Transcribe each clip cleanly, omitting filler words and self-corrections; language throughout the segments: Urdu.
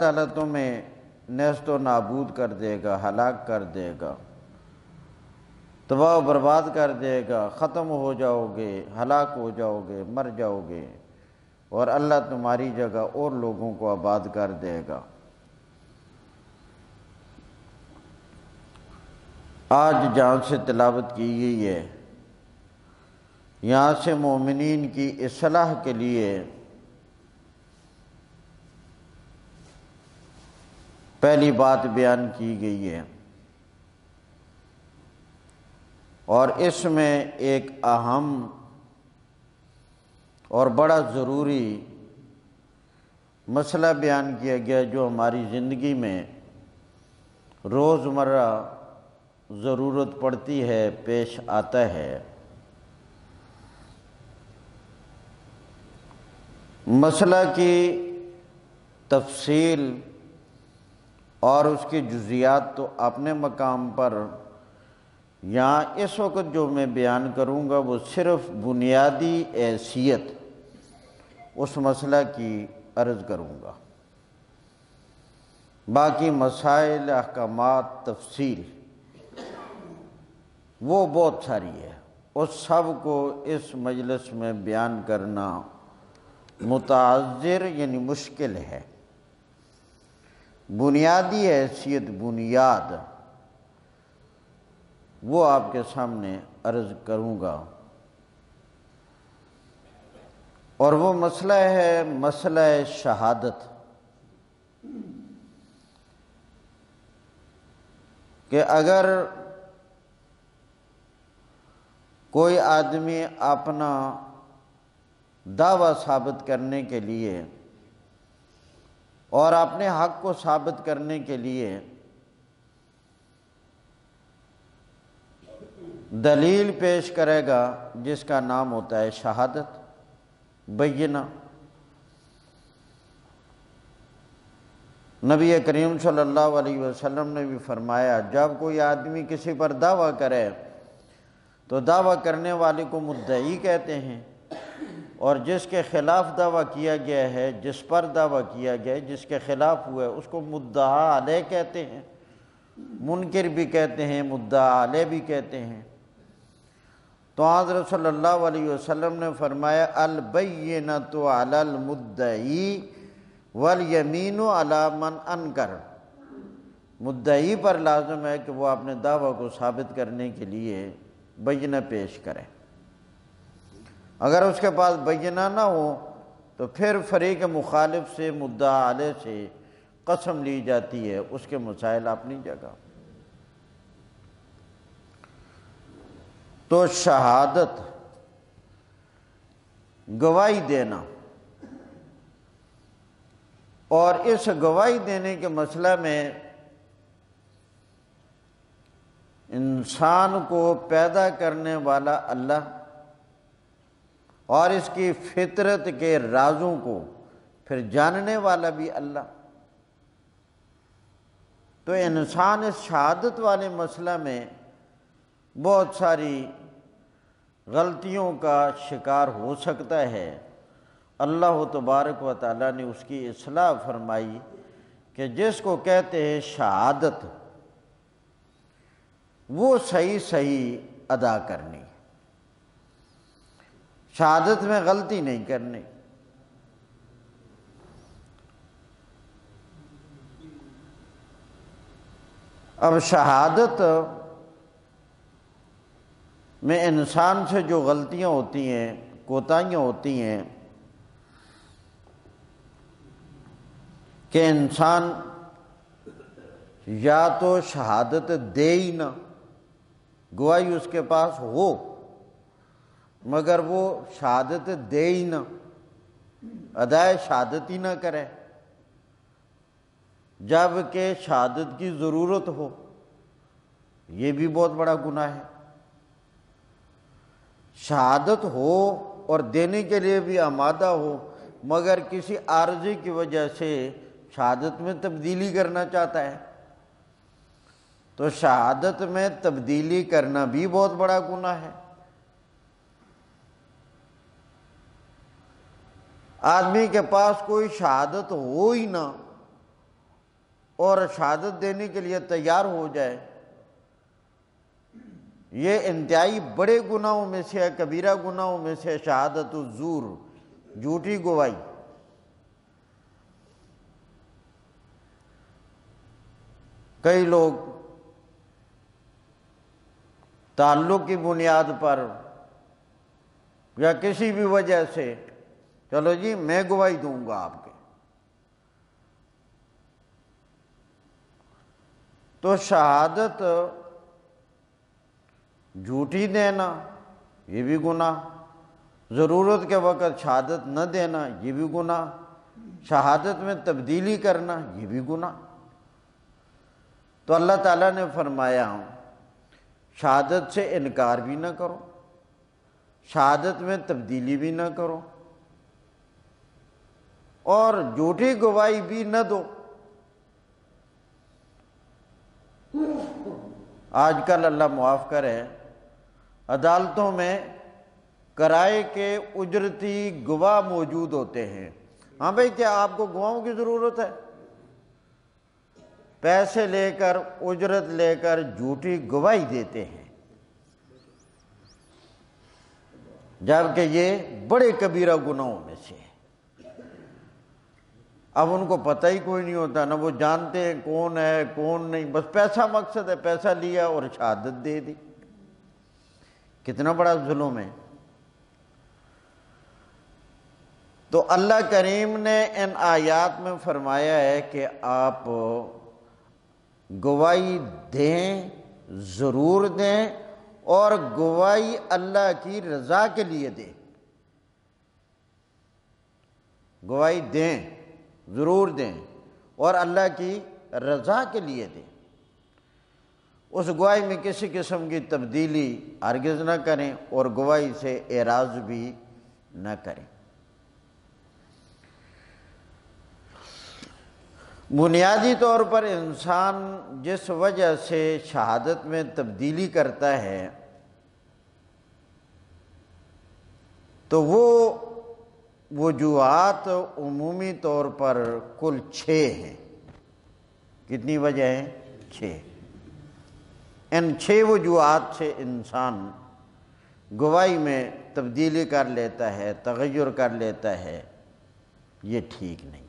تعالیٰ تمہیں نیست و نابود کر دے گا، ہلاک کر دے گا، تباہ و برباد کر دے گا، ختم ہو جاؤ گے، ہلاک ہو جاؤ گے، مر جاؤ گے، اور اللہ تمہاری جگہ اور لوگوں کو آباد کر دے گا۔ آج جہاں سے تلاوت کی گئی ہے، یہاں سے مومنین کی اصلاح کے لیے پہلی بات بیان کی گئی ہے، اور اس میں ایک اہم اور بڑا ضروری مسئلہ بیان کیا گیا جو ہماری زندگی میں روزمرہ ضرورت پڑتی ہے، پیش آتا ہے۔ مسئلہ کی تفصیل اور اس کی جزیات تو اپنے مقام پر، یہاں اس وقت جو میں بیان کروں گا وہ صرف بنیادی حیثیت اس مسئلہ کی عرض کروں گا، باقی مسائل، احکامات، تفصیل وہ بہت ساری ہے، اس سب کو اس مجلس میں بیان کرنا متعذر یعنی مشکل ہے۔ بنیادی حیثیت، بنیاد وہ آپ کے سامنے عرض کروں گا، اور وہ مسئلہ ہے مسئلہ شہادت، کہ اگر کوئی آدمی اپنا دعویٰ ثابت کرنے کے لیے اور اپنے حق کو ثابت کرنے کے لیے دلیل پیش کرے گا جس کا نام ہوتا ہے شہادت، بینہ۔ نبی کریم صلی اللہ علیہ وسلم نے بھی فرمایا، جب کوئی آدمی کسی پر دعویٰ کرے تو دعویٰ کرنے والے کو مدعی کہتے ہیں، اور جس کے خلاف دعویٰ کیا گیا ہے، جس پر دعویٰ کیا گیا ہے، جس کے خلاف ہوا ہے، اس کو مدعا علیہ کہتے ہیں، منکر بھی کہتے ہیں، مدعا علیہ بھی کہتے ہیں۔ تو حضرت صلی اللہ علیہ وسلم نے فرمایا، البینۃ علی المدعی والیمین علی من انکر، مدعی پر لازم ہے کہ وہ اپنے دعویٰ کو ثابت کرنے کے لیے بینہ پیش کرے۔ اگر اس کے پاس بینہ نہ ہو تو پھر فریق مخالف سے، مدعا علیہ سے قسم لی جاتی ہے، اس کے مسائل اپنی جگہ۔ تو شہادت، گواہی دینا، اور اس گواہی دینے کے مسئلہ میں انسان کو پیدا کرنے والا اللہ اور اس کی فطرت کے رازوں کو پھر جاننے والا بھی اللہ۔ تو انسان اس شہادت والے مسئلہ میں بہت ساری غلطیوں کا شکار ہو سکتا ہے۔ اللہ تبارک و تعالیٰ نے اس کی اصلاح فرمائی کہ جس کو کہتے ہیں شہادت، وہ صحیح ادا کرنی، شہادت میں غلطی نہیں کرنی۔ اب شہادت میں انسان سے جو غلطیاں ہوتی ہیں، کوتاہیاں ہوتی ہیں، کہ انسان یا تو شہادت دے ہی نہ، گواہی اس کے پاس ہو مگر وہ شہادت دے ہی نہ، ادائے شہادت ہی نہ کرے، جب کہ شہادت کی ضرورت ہو، یہ بھی بہت بڑا گناہ ہے۔ شہادت ہو اور دینے کے لیے بھی آمادہ ہو، مگر کسی عارضی کی وجہ سے شہادت میں تبدیلی کرنا چاہتا ہے، تو شہادت میں تبدیلی کرنا بھی بہت بڑا گناہ ہے۔ آدمی کے پاس کوئی شہادت ہو ہی نہ، اور شہادت دینے کے لیے تیار ہو جائے، یہ انتہائی بڑے گناہوں میں سے ہے، کبیرہ گناہوں میں سے شہادت الزور، جھوٹی گواہی۔ کئی لوگ تعلق کی بنیاد پر یا کسی بھی وجہ سے، چلو جی میں گواہی دوں گا آپ کے، تو شہادت جھوٹی دینا یہ بھی گناہ، ضرورت کے وقت شہادت نہ دینا یہ بھی گناہ، شہادت میں تبدیلی کرنا یہ بھی گناہ۔ تو اللہ تعالیٰ نے فرمایا شہادت سے انکار بھی نہ کرو، شہادت میں تبدیلی بھی نہ کرو، اور جھوٹی گواہی بھی نہ دو۔ آج کل اللہ معاف کرے عدالتوں میں کرائے کے اجرتی گواہ موجود ہوتے ہیں۔ ہاں بھائی کیا آپ کو گواہوں کی ضرورت ہے؟ پیسے لے کر، اجرت لے کر جھوٹی گواہی دیتے ہیں، جبکہ یہ بڑے کبیرہ گناہوں میں سے ہے۔ اب ان کو پتہ ہی کوئی نہیں ہوتا، نہ وہ جانتے ہیں کون ہے کون نہیں، بس پیسہ مقصد ہے، پیسہ لیا اور شہادت دے دی۔ کتنا بڑا ظلم ہے۔ تو اللہ کریم نے ان آیات میں فرمایا ہے کہ آپ گواہی دیں، ضرور دیں، اور گواہی اللہ کی رضا کے لیے دیں۔ گواہی دیں، ضرور دیں، اور اللہ کی رضا کے لیے دیں۔ اس گواہی میں کسی قسم کی تبدیلی ہرگز نہ کریں، اور گواہی سے اعراض بھی نہ کریں۔ بنیادی طور پر انسان جس وجہ سے شہادت میں تبدیلی کرتا ہے، تو وہ وجوہات عمومی طور پر کل 6 ہیں۔ کتنی وجہ ہیں؟ 6۔ ان 6 وجوہات سے انسان گواہی میں تبدیلی کر لیتا ہے، تغیر کر لیتا ہے، یہ ٹھیک نہیں ہے۔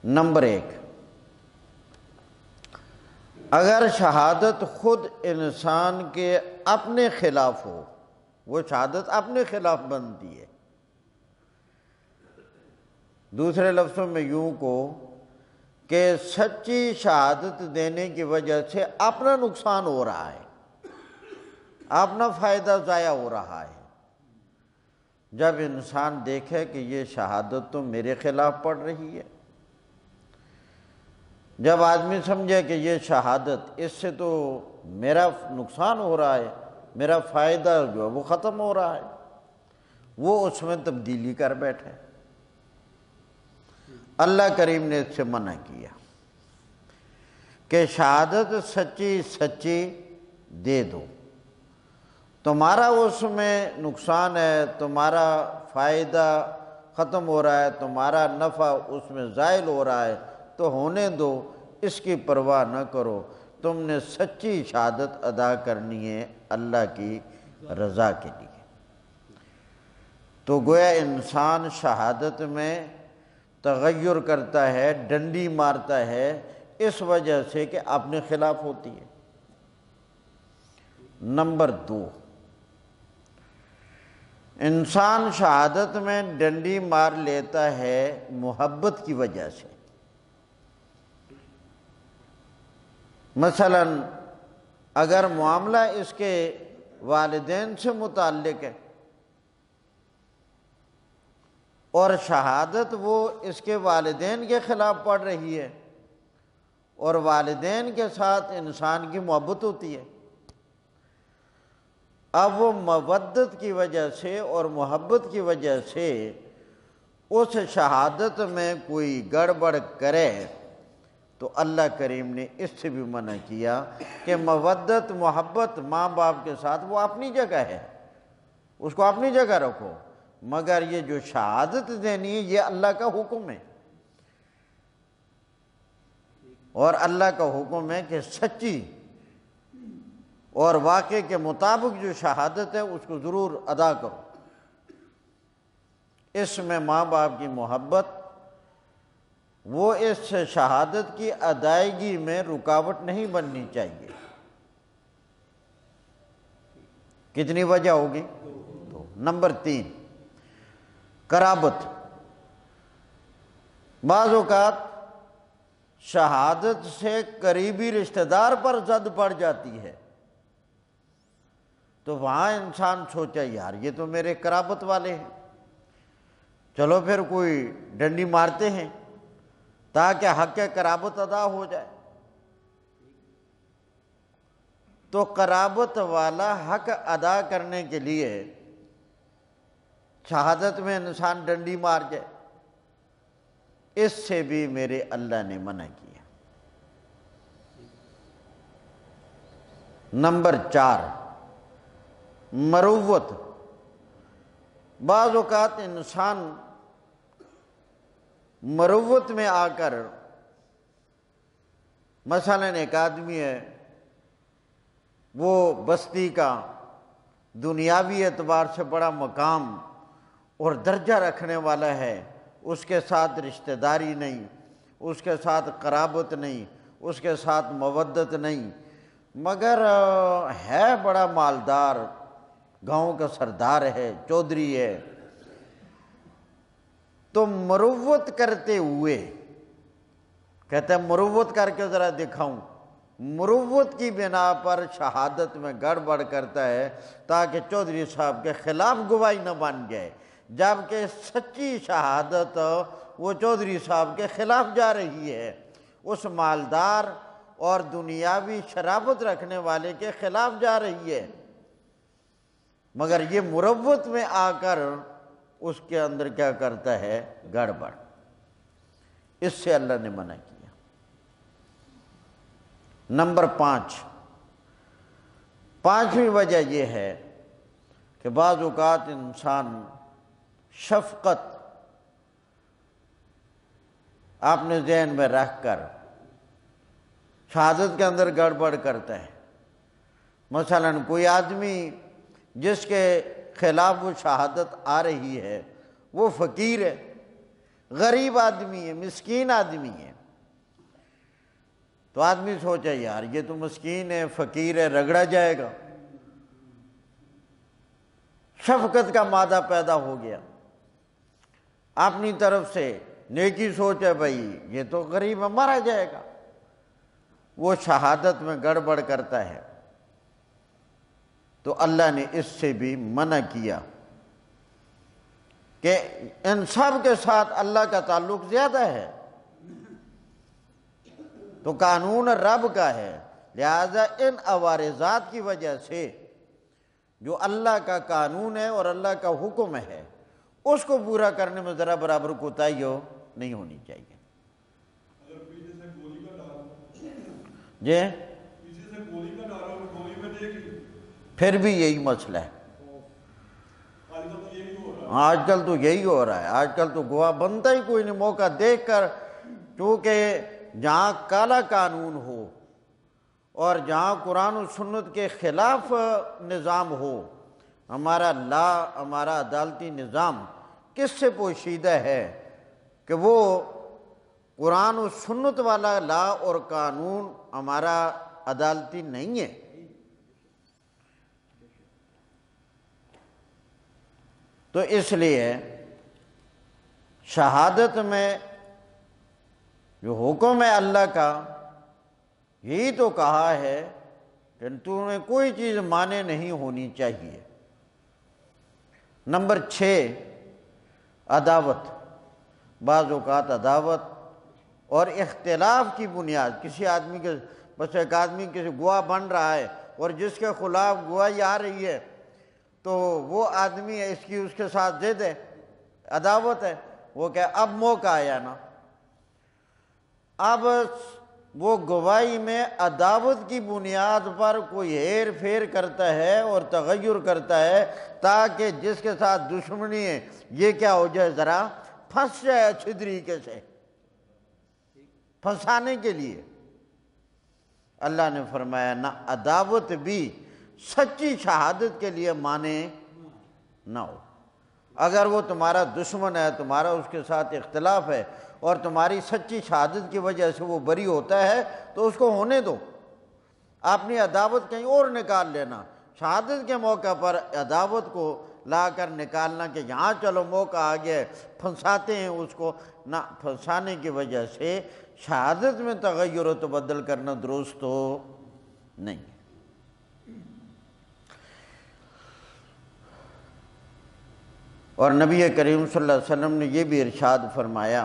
نمبر 1، اگر شہادت خود انسان کے اپنے خلاف ہو، وہ شہادت اپنے خلاف بنتی ہے۔ دوسرے لفظوں میں یوں کو کہ سچی شہادت دینے کی وجہ سے اپنا نقصان ہو رہا ہے، اپنا فائدہ ضائع ہو رہا ہے۔ جب انسان دیکھے کہ یہ شہادت تو میرے خلاف پڑ رہی ہے، جب آدمی سمجھے کہ یہ شہادت اس سے تو میرا نقصان ہو رہا ہے، میرا فائدہ جو ہے وہ ختم ہو رہا ہے، وہ اس میں تبدیلی کر بیٹھے۔ اللہ کریم نے اس سے منع کیا کہ شہادت سچی سچی دے دو، تمہارا اس میں نقصان ہے، تمہارا فائدہ ختم ہو رہا ہے، تمہارا نفع اس میں زائل ہو رہا ہے، تو ہونے دو، اس کی پرواہ نہ کرو، تم نے سچی شہادت ادا کرنی ہے اللہ کی رضا کے لیے۔ تو گویا انسان شہادت میں تغیر کرتا ہے، ڈنڈی مارتا ہے، اس وجہ سے کہ اپنے خلاف ہوتی ہے۔ نمبر 2، انسان شہادت میں ڈنڈی مار لیتا ہے محبت کی وجہ سے۔ مثلا اگر معاملہ اس کے والدین سے متعلق ہے اور شہادت وہ اس کے والدین کے خلاف پڑ رہی ہے، اور والدین کے ساتھ انسان کی محبت ہوتی ہے، اب وہ مودت کی وجہ سے اور محبت کی وجہ سے اس شہادت میں کوئی گڑبڑ کرے، تو اللہ کریم نے اس سے بھی منع کیا کہ مودت محبت ماں باپ کے ساتھ وہ اپنی جگہ ہے، اس کو اپنی جگہ رکھو، مگر یہ جو شہادت دینی ہے یہ اللہ کا حکم ہے۔ اور اللہ کا حکم ہے کہ سچی اور واقع کے مطابق جو شہادت ہے اس کو ضرور ادا کرو۔ اس میں ماں باپ کی محبت وہ اس شہادت کی ادائیگی میں رکاوٹ نہیں بننی چاہیے۔ کتنی وجہ ہوگی؟ تو نمبر 3، قرابت۔ بعض اوقات شہادت سے قریبی رشتہ دار پر زد پڑ جاتی ہے، تو وہاں انسان سوچا یار یہ تو میرے قرابت والے ہیں، چلو پھر کوئی ڈنڈی مارتے ہیں تاکہ حق قرابت ادا ہو جائے۔ تو قرابت والا حق ادا کرنے کے لیے شہادت میں انسان ڈنڈی مار جائے، اس سے بھی میرے اللہ نے منع کیا۔ نمبر 4، مروت۔ بعض اوقات انسان مروت میں آ کر، مثلا ایک آدمی ہے وہ بستی کا دنیاوی اعتبار سے بڑا مقام اور درجہ رکھنے والا ہے، اس کے ساتھ رشتہ داری نہیں، اس کے ساتھ قرابت نہیں، اس کے ساتھ مودت نہیں، مگر ہے بڑا مالدار، گاؤں کا سردار ہے، چودھری ہے، تو مروت کرتے ہوئے کہتے ہیں مروت کر کے ذرا دکھاؤں، مروت کی بنا پر شہادت میں گڑبڑ کرتا ہے تاکہ چودھری صاحب کے خلاف گواہی نہ بن جائے، جبکہ سچی شہادت وہ چودھری صاحب کے خلاف جا رہی ہے، اس مالدار اور دنیاوی شرافت رکھنے والے کے خلاف جا رہی ہے، مگر یہ مروت میں آ کر اس کے اندر کیا کرتا ہے؟ گڑبڑ۔ اس سے اللہ نے منع کیا۔ نمبر 5، پانچویں وجہ یہ ہے کہ بعض اوقات انسان شفقت اپنے ذہن میں رکھ کر شہادت کے اندر گڑبڑ کرتا ہے۔ مثلا کوئی آدمی جس کے خلاف وہ شہادت آ رہی ہے وہ فقیر ہے، غریب آدمی ہے، مسکین آدمی ہے، تو آدمی سوچا یار یہ تو مسکین ہے، فقیر ہے، رگڑا جائے گا، شفقت کا مادہ پیدا ہو گیا، اپنی طرف سے نیکی سوچے بھائی یہ تو غریب ہے، مارا جائے گا، وہ شہادت میں گڑبڑ کرتا ہے، تو اللہ نے اس سے بھی منع کیا کہ ان سب کے ساتھ اللہ کا تعلق زیادہ ہے، تو قانون رب کا ہے، لہذا ان عوارضات کی وجہ سے جو اللہ کا قانون ہے اور اللہ کا حکم ہے اس کو پورا کرنے میں ذرا برابر کوتاہی نہیں ہونی چاہیے۔ جی پھر بھی یہی مسئلہ ہے، آج کل تو یہی ہو رہا ہے، آج کل تو گواہ بنتا ہی کوئی نہیں، موقع دیکھ کر، کیونکہ جہاں کالا قانون ہو اور جہاں قرآن و سنت کے خلاف نظام ہو، ہمارا ہمارا عدالتی نظام کس سے پوشیدہ ہے کہ وہ قرآن و سنت والا لا اور قانون ہمارا عدالتی نہیں ہے۔ تو اس لیے شہادت میں جو حکم ہے اللہ کا، یہی تو کہا ہے کہ تمہیں کوئی چیز مانے نہیں ہونی چاہیے۔ نمبر 6، عداوت۔ بعض اوقات عداوت اور اختلاف کی بنیاد، کسی آدمی کے بس ایک آدمی کسی گواہ بن رہا ہے اور جس کے خلاف گواہی آ رہی ہے تو وہ آدمی ہے اس کے ساتھ ضد ہے، عداوت ہے، وہ کہ اب موقع آیا نا، اب وہ گواہی میں عداوت کی بنیاد پر کوئی ہیر پھیر کرتا ہے اور تغیر کرتا ہے تاکہ جس کے ساتھ دشمنی ہے یہ کیا ہو جائے، ذرا پھنس جائے، اچھی طریقے سے پھنسانے کے لیے اللہ نے فرمایا نہ عداوت بھی سچی شہادت کے لیے مانے نہ ہو۔ اگر وہ تمہارا دشمن ہے، تمہارا اس کے ساتھ اختلاف ہے اور تمہاری سچی شہادت کی وجہ سے وہ بری ہوتا ہے تو اس کو ہونے دو، اپنی عداوت کہیں اور نکال لینا۔ شہادت کے موقع پر عداوت کو لا کر نکالنا کہ یہاں چلو موقع آ گیا پھنساتے ہیں اس کو، نہ، پھنسانے کی وجہ سے شہادت میں تغیر و تبدل کرنا درست ہو نہیں۔ اور نبی کریم صلی اللہ علیہ وسلم نے یہ بھی ارشاد فرمایا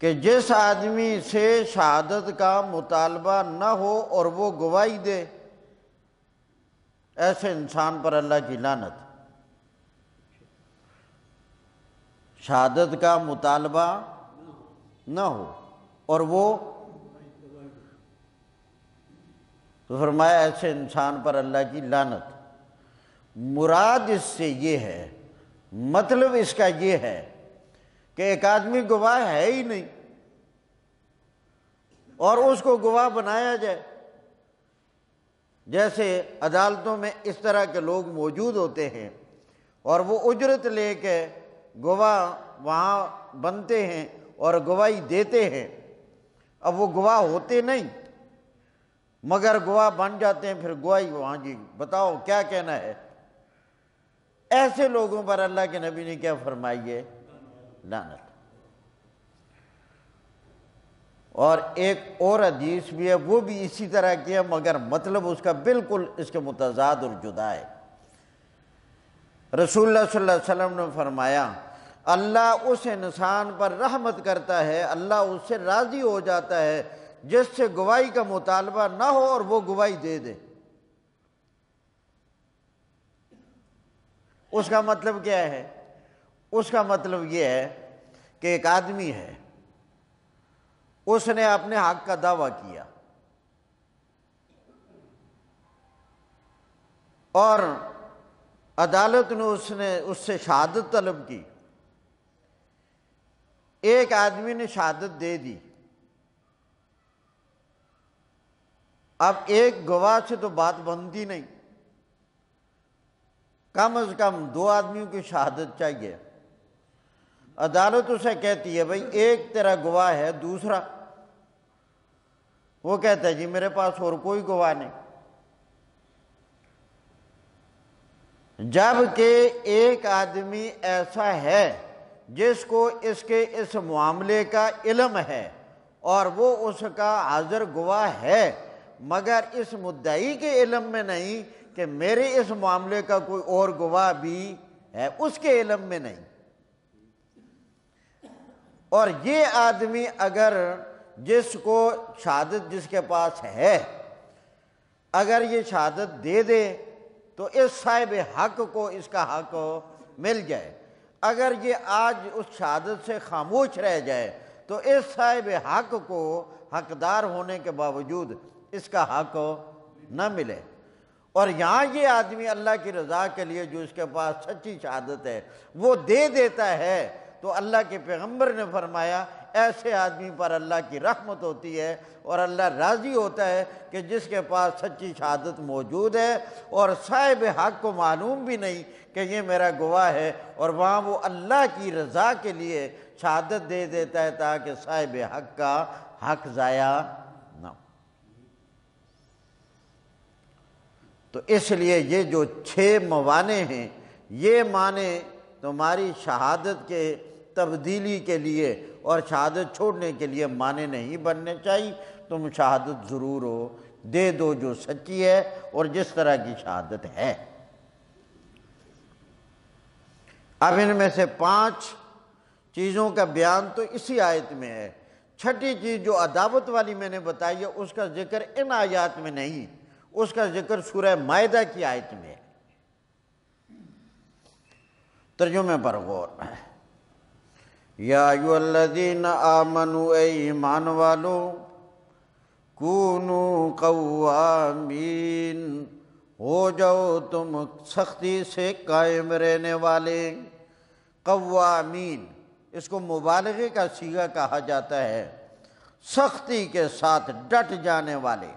کہ جس آدمی سے شہادت کا مطالبہ نہ ہو اور وہ گواہی دے، ایسے انسان پر اللہ کی لعنت۔ شہادت کا مطالبہ نہ ہو اور وہ، تو فرمایا ایسے انسان پر اللہ کی لعنت۔ مراد اس سے یہ ہے، مطلب اس کا یہ ہے کہ ایک آدمی گواہ ہے ہی نہیں اور اس کو گواہ بنایا جائے۔ جیسے عدالتوں میں اس طرح کے لوگ موجود ہوتے ہیں اور وہ اجرت لے کے گواہ وہاں بنتے ہیں اور گواہی دیتے ہیں۔ اب وہ گواہ ہوتے نہیں مگر گواہ بن جاتے ہیں، پھر گواہی وہاں جی بتاؤ کیا کہنا ہے۔ ایسے لوگوں پر اللہ کے نبی نے کیا فرمائی ہے؟ لعنت۔ اور ایک اور حدیث بھی ہے، وہ بھی اسی طرح کی ہے مگر مطلب اس کا بالکل اس کے متضاد اور جدا ہے۔ رسول اللہ صلی اللہ علیہ وسلم نے فرمایا اللہ اس انسان پر رحمت کرتا ہے، اللہ اس سے راضی ہو جاتا ہے جس سے گواہی کا مطالبہ نہ ہو اور وہ گواہی دے دے۔ اس کا مطلب کیا ہے؟ اس کا مطلب یہ ہے کہ ایک آدمی ہے، اس نے اپنے حق کا دعویٰ کیا اور عدالت نے اس سے شہادت طلب کی، ایک آدمی نے شہادت دے دی۔ اب ایک گواہ سے تو بات بنتی نہیں، کم از کم دو آدمیوں کی شہادت چاہیے۔ عدالت اسے کہتی ہے بھئی ایک تیرا گواہ ہے، دوسرا وہ کہتا ہے جی میرے پاس اور کوئی گواہ نہیں، جبکہ ایک آدمی ایسا ہے جس کو اس کے اس معاملے کا علم ہے اور وہ اس کا حاضر گواہ ہے، مگر اس مدعی کے علم میں نہیں کہ میرے اس معاملے کا کوئی اور گواہ بھی ہے، اس کے علم میں نہیں۔ اور یہ آدمی اگر جس کو شہادت جس کے پاس ہے اگر یہ شہادت دے دے تو اس صاحب حق کو اس کا حق مل جائے، اگر یہ آج اس شہادت سے خاموش رہ جائے تو اس صاحب حق کو حقدار ہونے کے باوجود اس کا حق نہ ملے۔ اور یہاں یہ آدمی اللہ کی رضا کے لیے جو اس کے پاس سچی شہادت ہے وہ دے دیتا ہے، تو اللہ کے پیغمبر نے فرمایا ایسے آدمی پر اللہ کی رحمت ہوتی ہے اور اللہ راضی ہوتا ہے کہ جس کے پاس سچی شہادت موجود ہے اور صاحب حق کو معلوم بھی نہیں کہ یہ میرا گواہ ہے، اور وہاں وہ اللہ کی رضا کے لیے شہادت دے دیتا ہے تاکہ صاحب حق کا حق ضائع نہ ہو۔ تو اس لیے یہ جو 6 موانع ہیں، یہ معنی تمہاری شہادت کے تبدیلی کے لیے اور شہادت چھوڑنے کے لیے معنی نہیں بننے چاہیے۔ تم شہادت ضرور ہو دے دو جو سچی ہے اور جس طرح کی شہادت ہے۔ اب ان میں سے 5 چیزوں کا بیان تو اسی آیت میں ہے۔ 6ٹھی چیز جو عداوت والی میں نے بتائی ہے اس کا ذکر ان آیات میں نہیں، اس کا ذکر سورہ مائدہ کی آیت میں ہے۔ ترجمے پر غور۔ یا ایھا الذین آمنوا، اے ایمان والو، کونو قوامین، ہو جاؤ تم سختی سے قائم رہنے والے۔ قوامین اس کو مبالغے کا صیغہ کہا جاتا ہے۔ سختی کے ساتھ ڈٹ جانے والے۔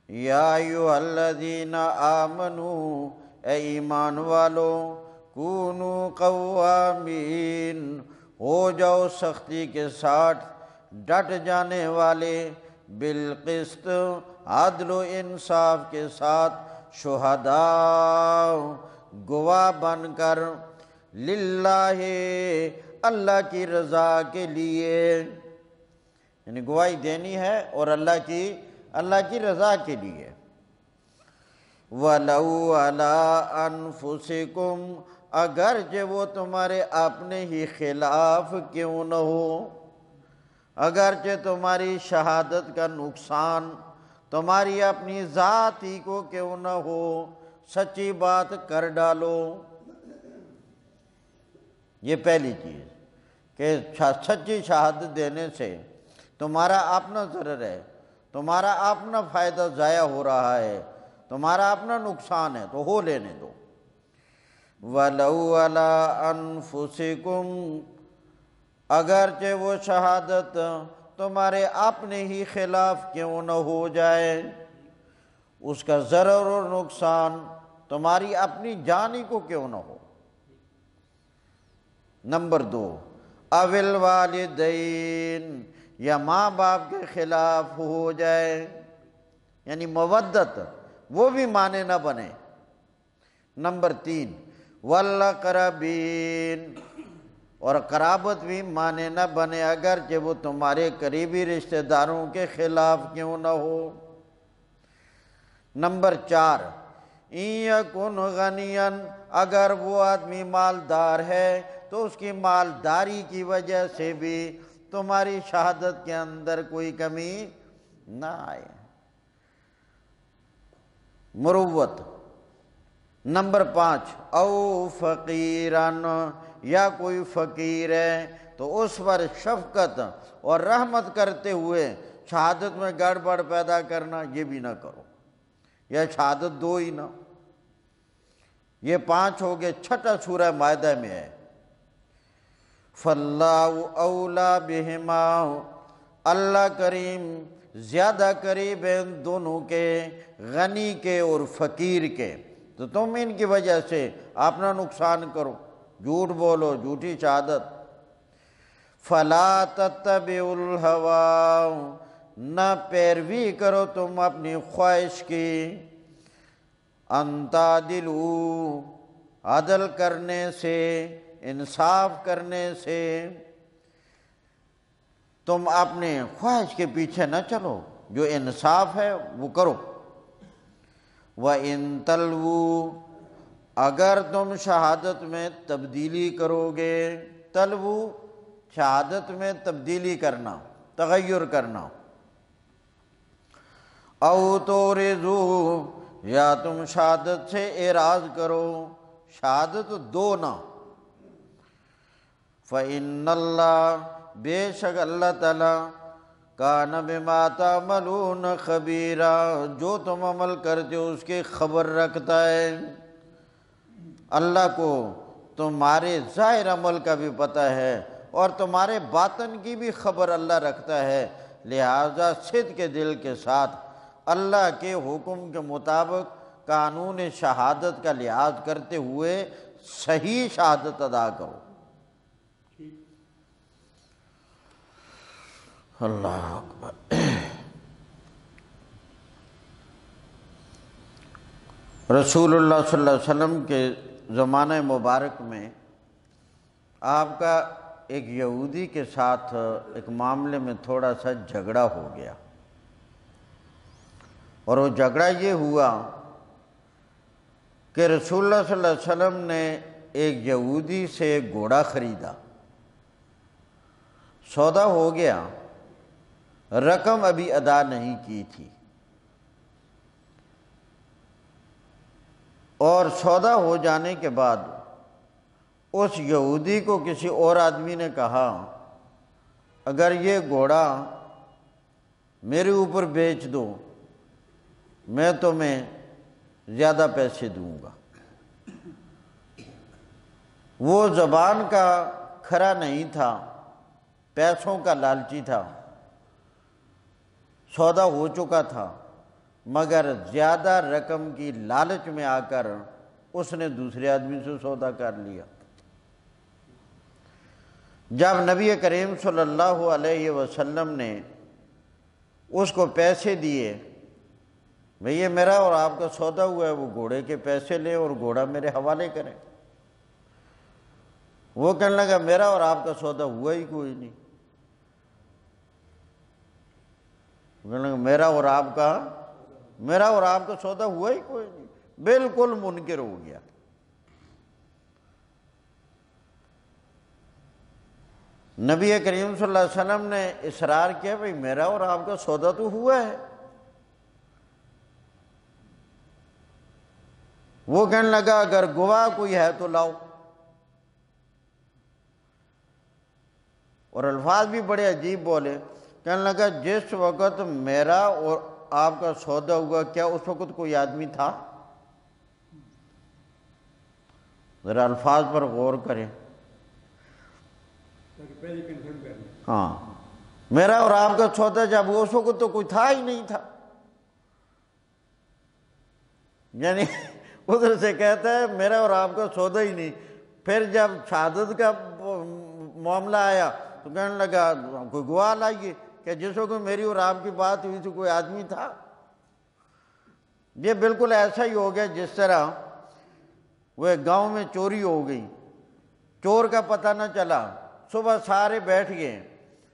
یا ایھا الذین آمنوا، اے ایمان والو، کونوا قوامین، ہو جاؤ سختی کے ساتھ ڈٹ جانے والے، بالقسط، عدل و انصاف کے ساتھ، شہداء، گواہ بن کر، للہ، اللہ کی رضا کے لیے، یعنی گواہی دینی ہے اور اللہ کی رضا کے لیے۔ وَلَوْ عَلَىٰ أَنفُسِكُمْ، اگرچہ وہ تمہارے اپنے ہی خلاف کیوں نہ ہو، اگرچہ تمہاری شہادت کا نقصان تمہاری اپنی ذات ہی کو کیوں نہ ہو، سچی بات کر ڈالو۔ یہ پہلی چیز کہ سچی شہادت دینے سے تمہارا اپنا ضرر ہے، تمہارا اپنا فائدہ ضائع ہو رہا ہے، تمہارا اپنا نقصان ہے، تو ہو لینے دو۔ وَلَوْ عَلَىٰ أَنفُسِكُمْ، اگرچہ وہ شہادت تمہارے اپنے ہی خلاف کیوں نہ ہو جائے، اس کا ضرر اور نقصان تمہاری اپنی جان ہی کو کیوں نہ ہو۔ نمبر 2، اَوِ الْوَالِدَيْنِ، یا ماں باپ کے خلاف ہو جائے، یعنی مودت، وہ بھی مانے نہ بنے۔ نمبر 3، وَالْأَقْرَبِينَ، اور قرابت بھی مانے نہ بنے، اگرچہ وہ تمہارے قریبی رشتہ داروں کے خلاف کیوں نہ ہو۔ نمبر 4، إِن يَكُنْ غَنِيًّا، اگر وہ آدمی مالدار ہے تو اس کی مالداری کی وجہ سے بھی تمہاری شہادت کے اندر کوئی کمی نہ آئے، مروت۔ نمبر 5، او فقیرن، یا کوئی فقیر ہے تو اس پر شفقت اور رحمت کرتے ہوئے شہادت میں گڑبڑ پیدا کرنا، یہ بھی نہ کرو، یا شہادت دو ہی نہ۔ یہ 5 ہو گئے۔ چھٹا سورہ مائدہ میں ہے، فَاللَّهُ أَوْلَىٰ بِهِمَا، اللہ کریم زیادہ قریب ہے ان دونوں کے، غنی کے اور فقیر کے، تو تم ان کی وجہ سے اپنا نقصان کرو، جھوٹ بولو، جھوٹی شہادت۔ فَلَا تَتَّبِعُوا الْهَوَىٰ، نہ پیروی کرو تم اپنی خواہش کی، أَن تَعْدِلُوا، عدل کرنے سے، انصاف کرنے سے، تم اپنے خواہش کے پیچھے نہ چلو، جو انصاف ہے وہ کرو۔ وَإِن تَلْوُوا، اگر تم شہادت میں تبدیلی کرو گے، تلوو شہادت میں تبدیلی کرنا، تغیر کرنا، او تورثوا، یا تم شہادت سے اعراض کرو، شہادت دو نہ۔ فَإِنَّ اللَّهَ، بے شک اللہ تعالیٰ، کان بما تعملون خبیرا، جو تم عمل کرتے ہو اس کی خبر رکھتا ہے۔ اللہ کو تمہارے ظاہر عمل کا بھی پتہ ہے اور تمہارے باطن کی بھی خبر اللہ رکھتا ہے، لہٰذا صدق کے دل کے ساتھ اللہ کے حکم کے مطابق قانون شہادت کا لحاظ کرتے ہوئے صحیح شہادت ادا کرو۔ اللہ اکبر۔ رسول اللہ صلی اللہ علیہ وسلم کے زمانہ مبارک میں آپ کا ایک یہودی کے ساتھ ایک معاملے میں تھوڑا سا جھگڑا ہو گیا، اور وہ جھگڑا یہ ہوا کہ رسول اللہ صلی اللہ علیہ وسلم نے ایک یہودی سے ایک گھوڑا خریدا، سودا ہو گیا، رقم ابھی ادا نہیں کی تھی، اور سودا ہو جانے کے بعد اس یہودی کو کسی اور آدمی نے کہا اگر یہ گھوڑا میرے اوپر بیچ دو میں تمہیں زیادہ پیسے دوں گا۔ وہ زبان کا کھرا نہیں تھا، پیسوں کا لالچی تھا، سودا ہو چکا تھا، مگر زیادہ رقم کی لالچ میں آ کر اس نے دوسرے آدمی سے سودا کر لیا۔ جب نبی کریم صلی اللہ علیہ وسلم نے اس کو پیسے دیے، بھئی یہ میرا اور آپ کا سودا ہوا ہے، وہ گھوڑے کے پیسے لے اور گھوڑا میرے حوالے کریں، وہ کہنے لگا میرا اور آپ کا سودا ہوا ہی کوئی نہیں، کہنے لگا میرا اور آپ کا سودا ہوا ہی کوئی نہیں، بالکل منکر ہو گیا۔ نبی کریم صلی اللہ علیہ وسلم نے اصرار کیا، بھئی میرا اور آپ کا سودا تو ہوا ہے۔ وہ کہنے لگا اگر گواہ کوئی ہے تو لاؤ، اور الفاظ بھی بڑے عجیب بولے، کہنے لگا جس وقت میرا اور آپ کا سودا ہوا کیا اس وقت کوئی آدمی تھا؟ ذرا الفاظ پر غور کریں۔ ہاں، میرا اور آپ کا سودا جب اس وقت تو کوئی تھا ہی نہیں تھا، یعنی ادھر سے کہتا ہے میرا اور آپ کا سودا ہی نہیں، پھر جب شہادت کا معاملہ آیا تو کہنے لگا کوئی گواہ لائیے کہ جس وقت میری اور آپ کی بات ہوئی تھی کوئی آدمی تھا۔ یہ بالکل ایسا ہی ہو گیا جس طرح وہ ایک گاؤں میں چوری ہو گئی، چور کا پتہ نہ چلا، صبح سارے بیٹھ گئے،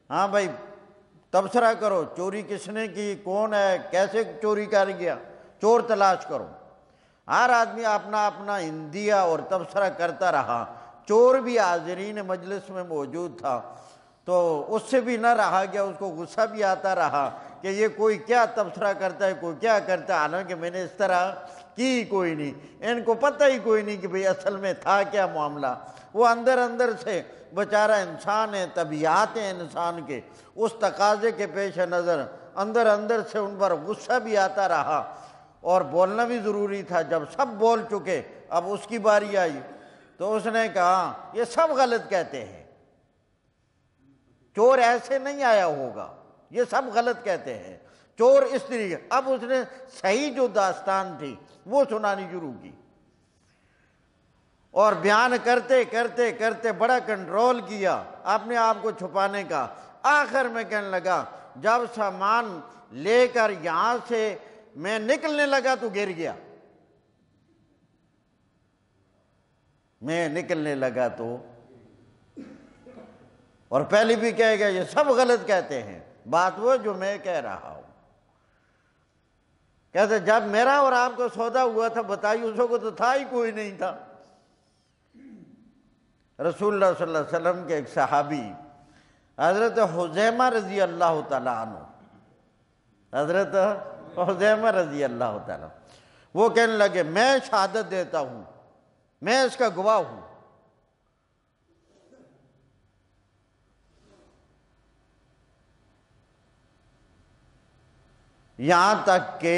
ہاں بھائی تبصرہ کرو چوری کس نے کی، کون ہے، کیسے چوری کر گیا، چور تلاش کرو۔ ہر آدمی اپنا اپنا اندیا اور تبصرہ کرتا رہا، چور بھی حاضرین مجلس میں موجود تھا، تو اس سے بھی نہ رہا گیا، اس کو غصہ بھی آتا رہا کہ یہ کوئی کیا تبصرہ کرتا ہے، کوئی کیا کرتا ہے، حالانکہ میں نے اس طرح کی کوئی نہیں، ان کو پتہ ہی کوئی نہیں کہ بھئی اصل میں تھا کیا معاملہ۔ وہ اندر اندر سے بیچارہ انسان ہے، طبیعات ہیں انسان کے، اس تقاضے کے پیش نظر اندر اندر سے ان پر غصہ بھی آتا رہا، اور بولنا بھی ضروری تھا۔ جب سب بول چکے اب اس کی باری آئی تو اس نے کہا یہ سب غلط کہتے ہیں، چور ایسے نہیں آیا ہوگا، یہ سب غلط کہتے ہیں، چور اس طریقے۔ اب اس نے صحیح جو داستان تھی وہ سنانی شروع کی، اور بیان کرتے کرتے کرتے بڑا کنٹرول کیا اپنے آپ کو چھپانے کا۔ آخر میں کہنے لگا جب سامان لے کر یہاں سے میں نکلنے لگا تو گر گیا، میں نکلنے لگا تو، اور پہلے بھی کہے گا یہ سب غلط کہتے ہیں، بات وہ جو میں کہہ رہا ہوں۔ کہتے جب میرا اور آپ کا سودا ہوا تھا بتائیے اس وقت تو تھا ہی کوئی نہیں تھا۔ رسول اللہ صلی اللہ علیہ وسلم کے ایک صحابی حضرت حذیمہ رضی اللہ تعالیٰ عنہ، حضرت حذیمہ رضی اللہ تعالیٰ، وہ کہنے لگے میں شہادت دیتا ہوں، میں اس کا گواہ ہوں، یہاں تک کہ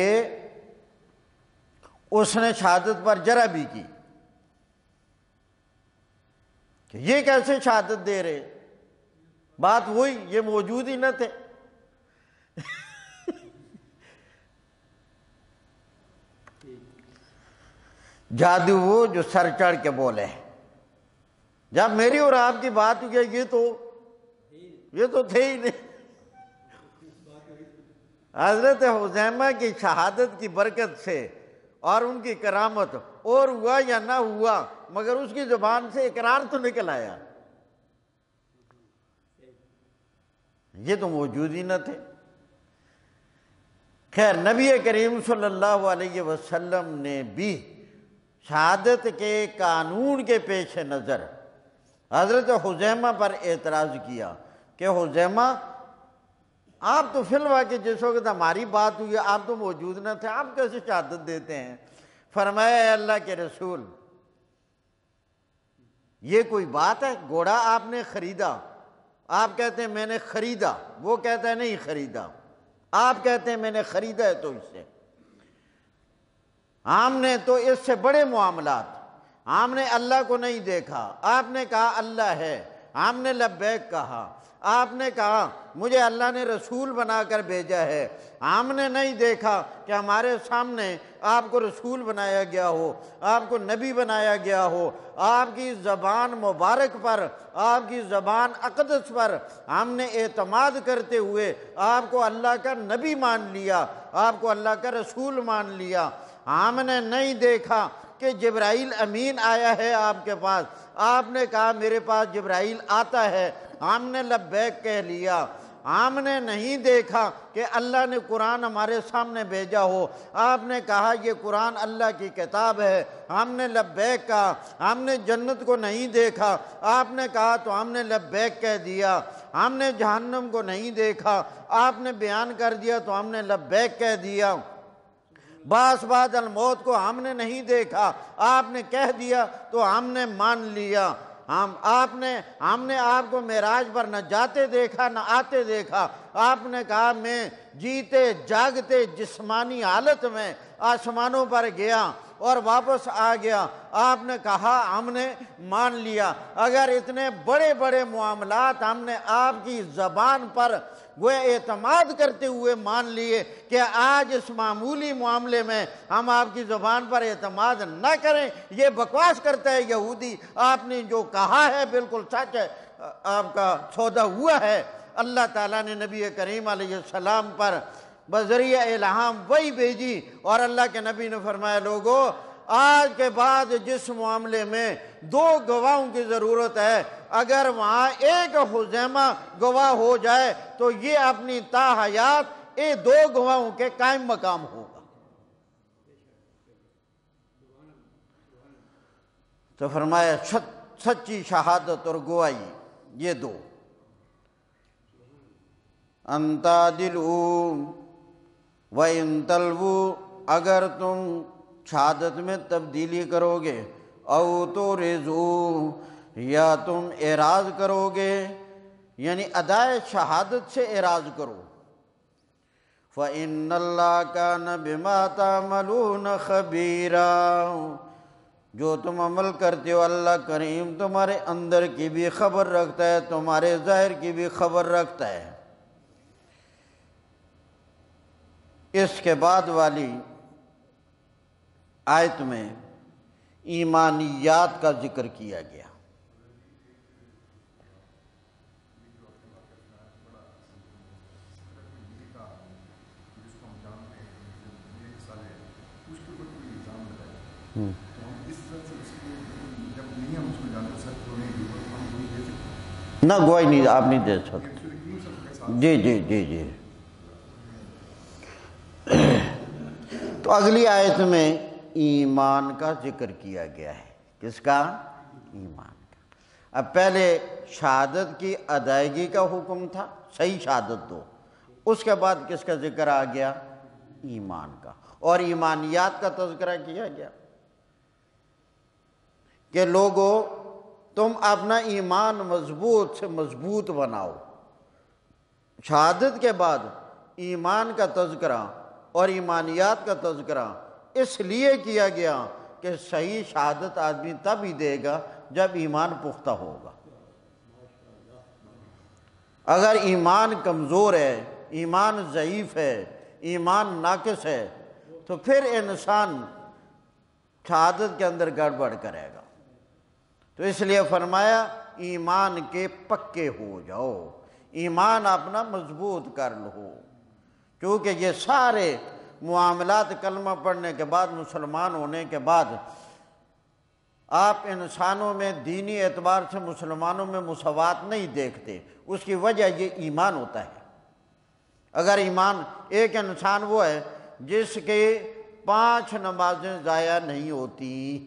اس نے شہادت پر جرح بھی کی کہ یہ کیسے شہادت دے رہے، بات وہی، یہ موجود ہی نہ تھے۔ جادو وہ جو سر چڑھ کے بولے، جب میری اور آپ کی بات ہوئی یہ تو تھے ہی نہیں۔ حضرت حذیمہ کی شہادت کی برکت سے اور ان کی کرامت، اور ہوا یا نہ ہوا مگر اس کی زبان سے اقرار تو نکل آیا، یہ تو موجود ہی نہ تھے۔ خیر نبی کریم صلی اللہ علیہ وسلم نے بھی شہادت کے قانون کے پیش نظر حضرت حذیمہ پر اعتراض کیا کہ حذیمہ آپ تو فی الواقع جس وقت ہماری بات ہوئی آپ تو موجود نہ تھے، آپ کیسے شہادت دیتے ہیں؟ فرمایا اے اللہ کے رسول، یہ کوئی بات ہے؟ گھوڑا آپ نے خریدا، آپ کہتے ہیں میں نے خریدا، وہ کہتا ہے نہیں خریدا، آپ کہتے ہیں میں نے خریدا ہے، تو اس سے ہم نے تو اس سے بڑے معاملات، ہم نے اللہ کو نہیں دیکھا، آپ نے کہا اللہ ہے، ہم نے لبیک کہا، آپ نے کہا مجھے اللہ نے رسول بنا کر بھیجا ہے، ہم نے نہیں دیکھا کہ ہمارے سامنے آپ کو رسول بنایا گیا ہو، آپ کو نبی بنایا گیا ہو، آپ کی زبان مبارک پر، آپ کی زبان اقدس پر ہم نے اعتماد کرتے ہوئے آپ کو اللہ کا نبی مان لیا، آپ کو اللہ کا رسول مان لیا۔ ہم نے نہیں دیکھا کہ جبرائیل امین آیا ہے آپ کے پاس، آپ نے کہا میرے پاس جبرائیل آتا ہے، ہم نے لبیک کہہ لیا۔ ہم نے نہیں دیکھا کہ اللہ نے قرآن ہمارے سامنے بھیجا ہو، آپ نے کہا یہ قرآن اللہ کی کتاب ہے، ہم نے لبیک کہا۔ ہم نے جنت کو نہیں دیکھا، آپ نے کہا تو ہم نے لبیک کہہ دیا۔ ہم نے جہنم کو نہیں دیکھا، آپ نے بیان کر دیا تو ہم نے لبیک کہہ دیا۔ بعث بعد الموت کو ہم نے نہیں دیکھا، آپ نے کہہ دیا تو ہم نے مان لیا۔ ہم نے آپ کو معراج پر نہ جاتے دیکھا نہ آتے دیکھا، آپ نے کہا میں جیتے جاگتے جسمانی حالت میں آسمانوں پر گیا اور واپس آ گیا، آپ نے کہا ہم نے مان لیا۔ اگر اتنے بڑے بڑے معاملات ہم نے آپ کی زبان پر وہ اعتماد کرتے ہوئے مان لیے کہ آج اس معمولی معاملے میں ہم آپ کی زبان پر اعتماد نہ کریں، یہ بکواس کرتا ہے یہودی، آپ نے جو کہا ہے بالکل سچ ہے، آپ کا سودا ہوا ہے۔ اللہ تعالیٰ نے نبی کریم علیہ السلام پر بذریعہ الہام وحی بھیجی اور اللہ کے نبی نے فرمایا لوگو آج کے بعد جس معاملے میں 2 گواہوں کی ضرورت ہے، اگر وہاں ایک خزیمہ گواہ ہو جائے تو یہ اپنی تا حیات 2 گواہوں کے قائم مقام ہوگا۔ تو فرمایا سچی شہادت اور گواہی یہ 2۔ انتا دلو وَإِن تلوو، اگر تم شہادت میں تبدیلی کرو گے، او تو رضو، یا تم اعراض کرو گے، یعنی ادائے شہادت سے اعراض کرو، فَإِنَّ اللَّهَ كَانَ بِمَا تَعْمَلُونَ خَبِيرًا، جو تم عمل کرتے ہو اللہ کریم تمہارے اندر کی بھی خبر رکھتا ہے، تمہارے ظاہر کی بھی خبر رکھتا ہے۔ اس کے بعد والی آیت میں ایمانیات کا ذکر کیا گیا۔ نہ گواہی نہیں، آپ نہیں دے سکتے۔ جی جی جی جی۔ تو اگلی آیت میں ایمان کا ذکر کیا گیا ہے۔ کس کا؟ ایمان کا۔ اب پہلے شہادت کی ادائیگی کا حکم تھا، صحیح شہادت دو، اس کے بعد کس کا ذکر آ گیا؟ ایمان کا، اور ایمانیات کا تذکرہ کیا گیا کہ لوگو تم اپنا ایمان مضبوط سے مضبوط بناؤ۔ شہادت کے بعد ایمان کا تذکرہ اور ایمانیات کا تذکرہ اس لیے کیا گیا کہ صحیح شہادت آدمی تب ہی دے گا جب ایمان پختہ ہوگا۔ اگر ایمان کمزور ہے، ایمان ضعیف ہے، ایمان ناقص ہے، تو پھر انسان شہادت کے اندر گڑبڑ کرے گا۔ تو اس لیے فرمایا ایمان کے پکے ہو جاؤ، ایمان اپنا مضبوط کر لو، کیونکہ یہ سارے معاملات کلمہ پڑھنے کے بعد، مسلمان ہونے کے بعد، آپ انسانوں میں دینی اعتبار سے مسلمانوں میں مساوات نہیں دیکھتے، اس کی وجہ یہ ایمان ہوتا ہے۔ اگر ایمان، ایک انسان وہ ہے جس کے 5 نمازیں ضائع نہیں ہوتی،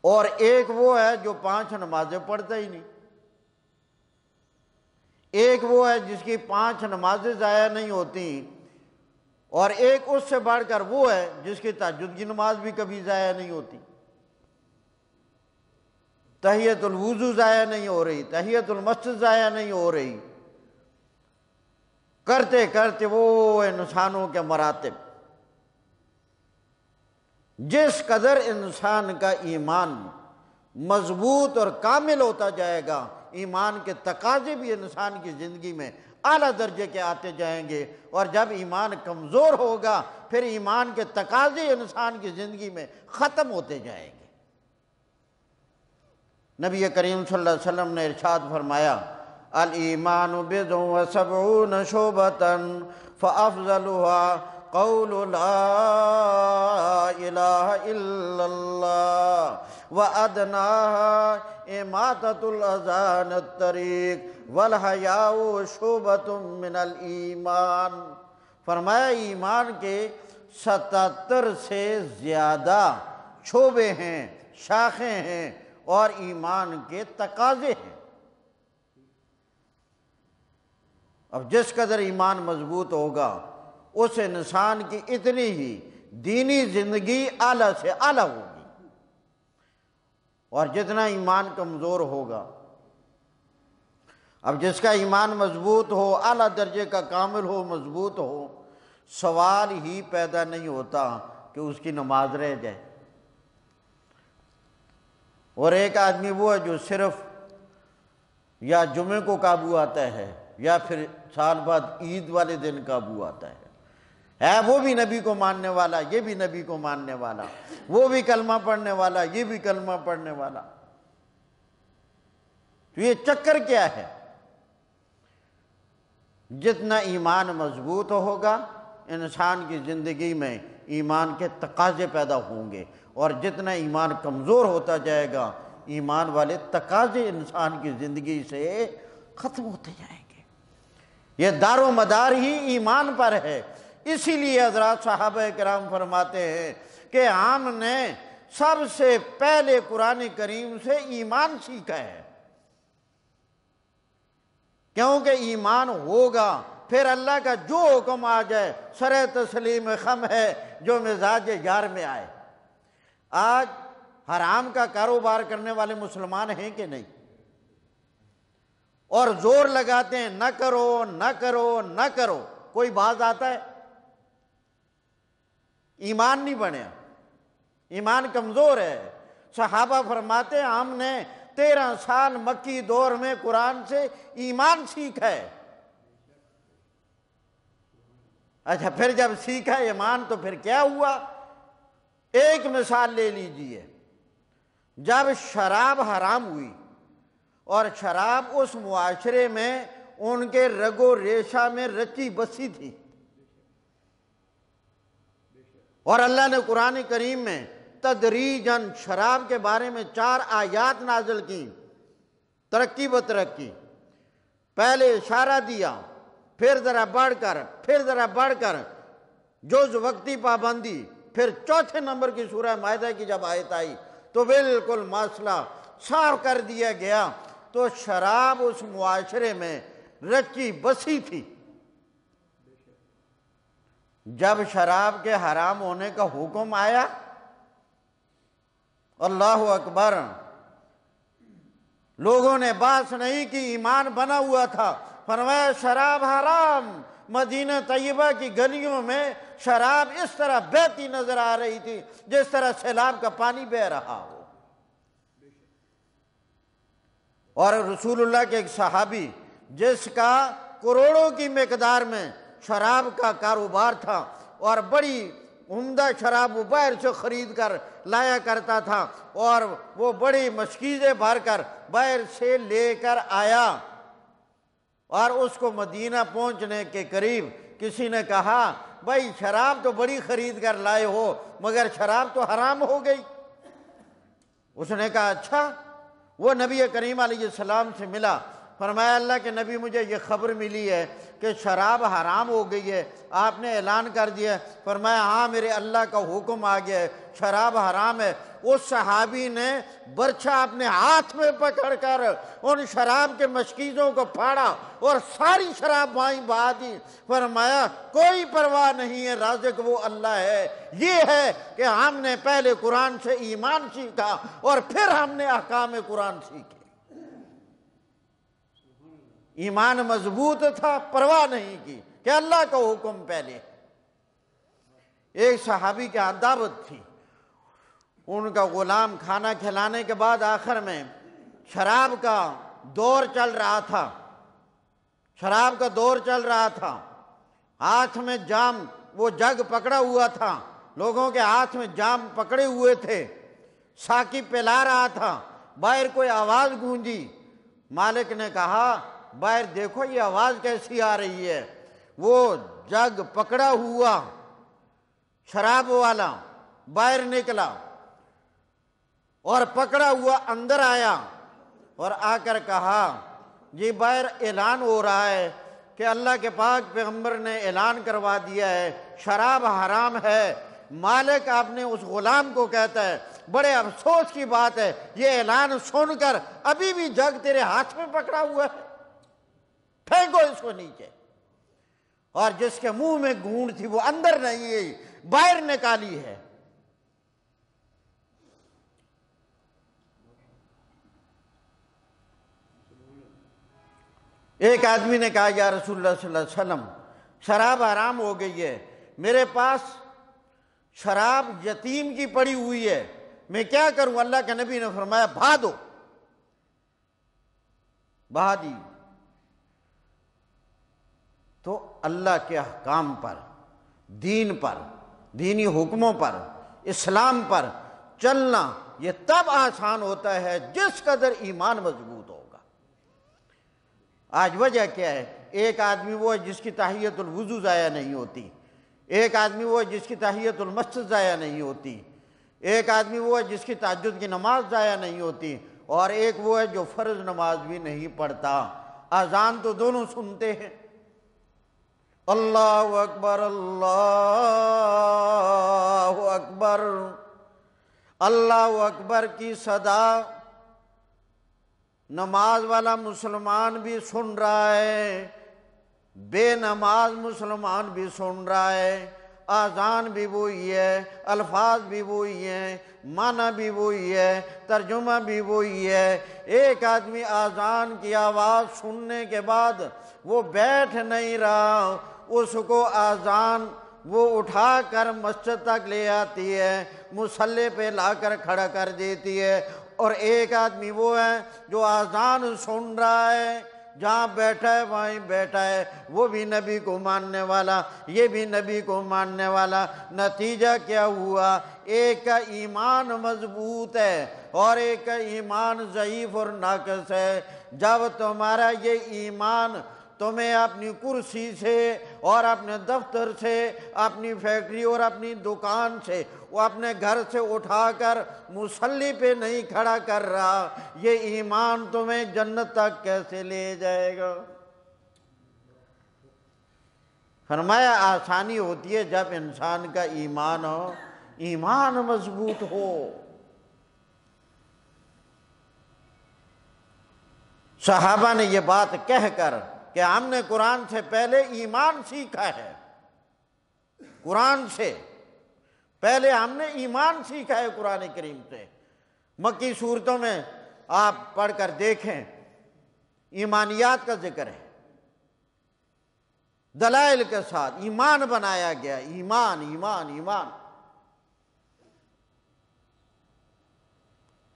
اور ایک وہ ہے جو 5 نمازیں پڑھتا ہی نہیں، ایک وہ ہے جس کی 5 نمازیں ضائع نہیں ہوتی، اور ایک اس سے بڑھ کر وہ ہے جس کی تہجد کی نماز بھی کبھی ضائع نہیں ہوتی، تحیۃ الوضو ضائع نہیں ہو رہی، تحیۃ المسجد ضائع نہیں ہو رہی، کرتے کرتے وہ انسانوں کے مراتب۔ جس قدر انسان کا ایمان مضبوط اور کامل ہوتا جائے گا، ایمان کے تقاضے بھی انسان کی زندگی میں اعلیٰ درجے کے آتے جائیں گے، اور جب ایمان کمزور ہوگا پھر ایمان کے تقاضے انسان کی زندگی میں ختم ہوتے جائیں گے۔ نبی کریم صلی اللہ علیہ وسلم نے ارشاد فرمایا الایمان بضع و سبعون شعبۃ فافضلها قول لا الہ الا اللہ وادناها اماطۃ الاذى عن الطریق والحیاء شعبۃ من الایمان۔ فرمایا ایمان کے 77 سے زیادہ شعبے ہیں، شاخیں ہیں، اور ایمان کے تقاضے ہیں۔ اب جس قدر ایمان مضبوط ہوگا اس انسان کی اتنی ہی دینی زندگی اعلیٰ سے اعلیٰ ہوگی، اور جتنا ایمان کمزور ہوگا، اب جس کا ایمان مضبوط ہو، اعلیٰ درجے کا کامل ہو، مضبوط ہو، سوال ہی پیدا نہیں ہوتا کہ اس کی نماز رہ جائے۔ اور ایک آدمی وہ ہے جو صرف یا جمعے کو قابو آتا ہے یا پھر سال بعد عید والے دن قابو آتا ہے وہ بھی نبی کو ماننے والا، یہ بھی نبی کو ماننے والا، وہ بھی کلمہ پڑھنے والا، یہ بھی کلمہ پڑھنے والا۔ تو یہ چکر کیا ہے؟ جتنا ایمان مضبوط ہوگا انسان کی زندگی میں ایمان کے تقاضے پیدا ہوں گے، اور جتنا ایمان کمزور ہوتا جائے گا ایمان والے تقاضے انسان کی زندگی سے ختم ہوتے جائیں گے۔ یہ دار و مدار ہی ایمان پر ہے۔ اسی لیے حضرات صحابہ کرام فرماتے ہیں کہ ہم نے سب سے پہلے قرآن کریم سے ایمان سیکھا ہے، کیونکہ ایمان ہوگا پھر اللہ کا جو حکم آ جائے سرے تسلیم خم ہے جو مزاج یار میں آئے۔ آج حرام کا کاروبار کرنے والے مسلمان ہیں کہ نہیں؟ اور زور لگاتے ہیں نہ کرو نہ کرو نہ کرو، کوئی باز آتا ہے؟ ایمان نہیں بنیا، ایمان کمزور ہے۔ صحابہ فرماتے ہیں ہم نے 13 سال مکی دور میں قرآن سے ایمان سیکھا ہے۔ اچھا پھر جب سیکھا ایمان تو پھر کیا ہوا؟ ایک مثال لے لیجئے، جب شراب حرام ہوئی اور شراب اس معاشرے میں ان کے رگ و ریشہ میں رچی بسی تھی، اور اللہ نے قرآن کریم میں تدریجاً شراب کے بارے میں 4 آیات نازل کی، ترقی بترقی۔ پہلے اشارہ دیا، پھر ذرا بڑھ کر، پھر ذرا بڑھ کر جز وقتی پابندی، پھر چوتھے نمبر کی سورہ مائدہ کی جب آیت آئی تو بالکل مسئلہ صاف کر دیا گیا۔ تو شراب اس معاشرے میں رچی بسی تھی۔ جب شراب کے حرام ہونے کا حکم آیا، اللہ اکبر، لوگوں نے بات نہیں کی، ایمان بنا ہوا تھا۔ فرمایا شراب حرام۔ مدینہ طیبہ کی گلیوں میں شراب اس طرح بہتی نظر آ رہی تھی جس طرح سیلاب کا پانی بہہ رہا ہو۔ اور رسول اللہ کے ایک صحابی جس کا کروڑوں کی مقدار میں شراب کا کاروبار تھا اور بڑی عمدہ شراب وہ باہر سے خرید کر لایا کرتا تھا، اور وہ بڑی مشکیزیں بھر کر باہر سے لے کر آیا، اور اس کو مدینہ پہنچنے کے قریب کسی نے کہا بھائی شراب تو بڑی خرید کر لائے ہو مگر شراب تو حرام ہو گئی۔ اس نے کہا اچھا؟ وہ نبی کریم علیہ السلام سے ملا، فرمایا اللہ کے نبی مجھے یہ خبر ملی ہے کہ شراب حرام ہو گئی ہے، آپ نے اعلان کر دیا۔ فرمایا ہاں میرے اللہ کا حکم آ گیا ہے، شراب حرام ہے۔ اس صحابی نے برچھا اپنے ہاتھ میں پکڑ کر ان شراب کے مشکیزوں کو پھاڑا اور ساری شراب وہیں بہا دی۔ فرمایا کوئی پرواہ نہیں ہے، رازق وہ اللہ ہے۔ یہ ہے کہ ہم نے پہلے قرآن سے ایمان سیکھا اور پھر ہم نے احکام قرآن سیکھے۔ ایمان مضبوط تھا، پرواہ نہیں کی کہ اللہ کا حکم پہلے۔ ایک صحابی کے ہاں دعوت تھی، ان کا غلام کھانا کھلانے کے بعد آخر میں شراب کا دور چل رہا تھا، شراب کا دور چل رہا تھا، ہاتھ میں جام، وہ جگ پکڑا ہوا تھا، لوگوں کے ہاتھ میں جام پکڑے ہوئے تھے، ساقی پلا رہا تھا، باہر کوئی آواز گونجی، مالک نے کہا باہر دیکھو یہ آواز کیسی آ رہی ہے۔ وہ جگ پکڑا ہوا شراب والا باہر نکلا اور پکڑا ہوا اندر آیا اور آ کر کہا جی باہر اعلان ہو رہا ہے کہ اللہ کے پاک پیغمبر نے اعلان کروا دیا ہے شراب حرام ہے۔ مالک آپ نے اس غلام کو کہتا ہے بڑے افسوس کی بات ہے، یہ اعلان سن کر ابھی بھی جگ تیرے ہاتھ میں پکڑا ہوا ہے، پھینکو اس کو نیچے۔ اور جس کے منہ میں گونڈ تھی وہ اندر نہیں ہے، باہر نکالی ہے۔ ایک آدمی نے کہا یا رسول اللہ صلی اللہ علیہ وسلم شراب حرام ہو گئی ہے، میرے پاس شراب یتیم کی پڑی ہوئی ہے، میں کیا کروں؟ اللہ کے نبی نے فرمایا بہا دو، بہا دی۔ تو اللہ کے احکام پر، دین پر، دینی حکموں پر، اسلام پر چلنا یہ تب آسان ہوتا ہے جس قدر ایمان مضبوط ہوگا۔ آج وجہ کیا ہے؟ ایک آدمی وہ ہے جس کی تحیۃ الوضو ضائع نہیں ہوتی، ایک آدمی وہ ہے جس کی تحیۃ المسجد ضائع نہیں ہوتی، ایک آدمی وہ ہے جس کی تہجد کی نماز ضائع نہیں ہوتی، اور ایک وہ ہے جو فرض نماز بھی نہیں پڑھتا۔ اذان تو دونوں سنتے ہیں، اللہ اکبر اللہ اکبر، اللہ اکبر کی صدا نماز والا مسلمان بھی سن رہا ہے، بے نماز مسلمان بھی سن رہا ہے، اذان بھی وہی ہے، الفاظ بھی وہی ہیں، معنی بھی وہی ہے، ترجمہ بھی وہی ہے۔ ایک آدمی اذان کی آواز سننے کے بعد وہ بیٹھ نہیں رہا، اس کو اذان وہ اٹھا کر مسجد تک لے آتی ہے، مصلی پہ لا کر کھڑا کر دیتی ہے۔ اور ایک آدمی وہ ہے جو اذان سن رہا ہے، جہاں بیٹھا ہے وہیں بیٹھا ہے، وہ بھی نبی کو ماننے والا، یہ بھی نبی کو ماننے والا۔ نتیجہ کیا ہوا؟ ایک کا ایمان مضبوط ہے اور ایک کا ایمان ضعیف اور ناقص ہے۔ جب تمہارا یہ ایمان تمہیں اپنی کرسی سے اور اپنے دفتر سے، اپنی فیکٹری اور اپنی دکان سے، وہ اپنے گھر سے اٹھا کر مصلی پہ نہیں کھڑا کر رہا، یہ ایمان تمہیں جنت تک کیسے لے جائے گا؟ فرمایا آسانی ہوتی ہے جب انسان کا ایمان ہو، ایمان مضبوط ہو۔ صحابہ نے یہ بات کہہ کر کہ ہم نے قرآن سے پہلے ایمان سیکھا ہے، قرآن سے پہلے ہم نے ایمان سیکھا ہے قرآن کریم سے۔ مکی صورتوں میں آپ پڑھ کر دیکھیں، ایمانیات کا ذکر ہے، دلائل کے ساتھ ایمان بنایا گیا، ایمان ایمان ایمان۔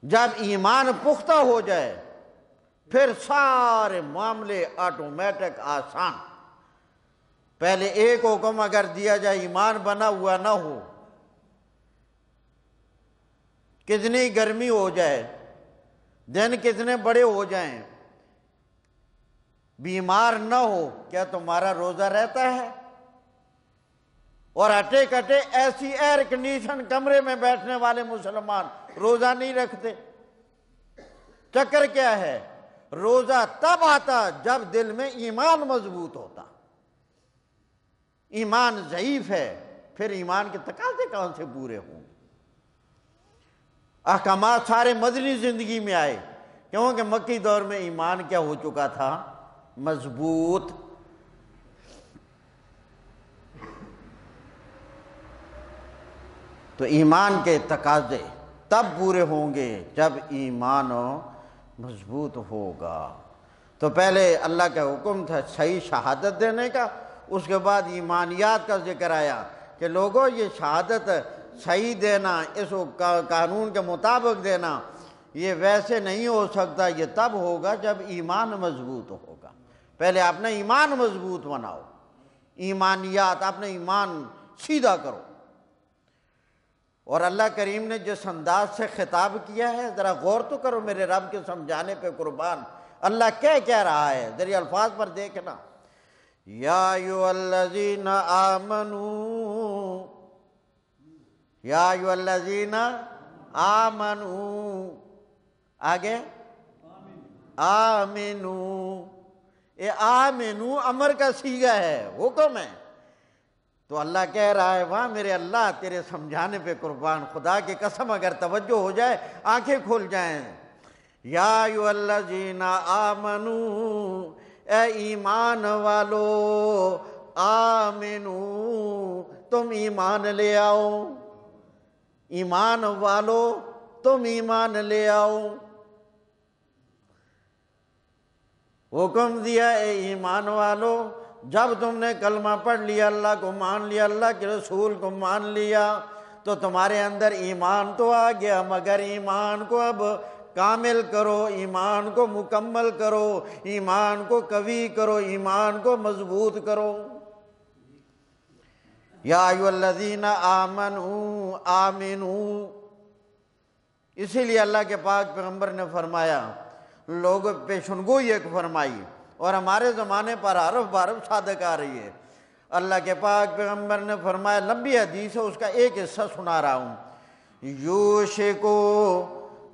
جب ایمان پختہ ہو جائے پھر سارے معاملے آٹومیٹک آسان۔ پہلے ایک حکم اگر دیا جائے ایمان بنا ہوا نہ ہو، کتنی گرمی ہو جائے، دن کتنے بڑے ہو جائیں، بیمار نہ ہو، کیا تمہارا روزہ رہتا ہے؟ اور ہٹے کٹے ایسی ایئر کنڈیشن کمرے میں بیٹھنے والے مسلمان روزہ نہیں رکھتے۔ چکر کیا ہے؟ روزہ تب آتا جب دل میں ایمان مضبوط ہوتا۔ ایمان ضعیف ہے، پھر ایمان کے تقاضے کہاں سے پورے ہوں گے؟ احکامات سارے مدنی زندگی میں آئے، کیونکہ مکی دور میں ایمان کیا ہو چکا تھا؟ مضبوط۔ تو ایمان کے تقاضے تب پورے ہوں گے جب ایمان مضبوط ہوگا۔ تو پہلے اللہ کا حکم تھا صحیح شہادت دینے کا، اس کے بعد ایمانیات کا ذکر آیا کہ لوگوں یہ شہادت صحیح دینا، اس قانون کے مطابق دینا، یہ ویسے نہیں ہو سکتا، یہ تب ہوگا جب ایمان مضبوط ہوگا۔ پہلے اپنا ایمان مضبوط بناؤ، ایمانیات، اپنا ایمان سیدھا کرو۔ اور اللہ کریم نے جس انداز سے خطاب کیا ہے ذرا غور تو کرو، میرے رب کے سمجھانے پہ قربان اللہ کہہ رہا ہے، ذرا الفاظ پر دیکھنا۔ یا ایھا الذین آمنوا، یا ایھا الذین آمنوا، آگے آمنو، یہ آمنو امر کا صیغہ ہے، حکم ہے۔ تو اللہ کہہ رہا ہے واہ میرے اللہ تیرے سمجھانے پہ قربان، خدا کی قسم اگر توجہ ہو جائے آنکھیں کھل جائیں۔ یا ایھا الذین آمنو، اے ایمان والو، آمنو تم ایمان لے آؤ، ایمان والو تم ایمان لے آؤ۔ حکم دیا اے ایمان والو، جب تم نے کلمہ پڑھ لیا، اللہ کو مان لیا، اللہ کے رسول کو مان لیا، تو تمہارے اندر ایمان تو آ گیا، مگر ایمان کو اب کامل کرو، ایمان کو مکمل کرو، ایمان کو قوی کرو، ایمان کو مضبوط کرو۔ یا ایھا الذین آمنوا آمنوا، اسی لیے اللہ کے پاک پیغمبر نے فرمایا، لوگ پیشنگوئی ایک فرمائی، اور ہمارے زمانے پر حرف بحرف صادق آ رہی ہے۔ اللہ کے پاک پیغمبر نے فرمایا، لمبی حدیث ہے، اس کا ایک حصہ سنا رہا ہوں۔ یوشکو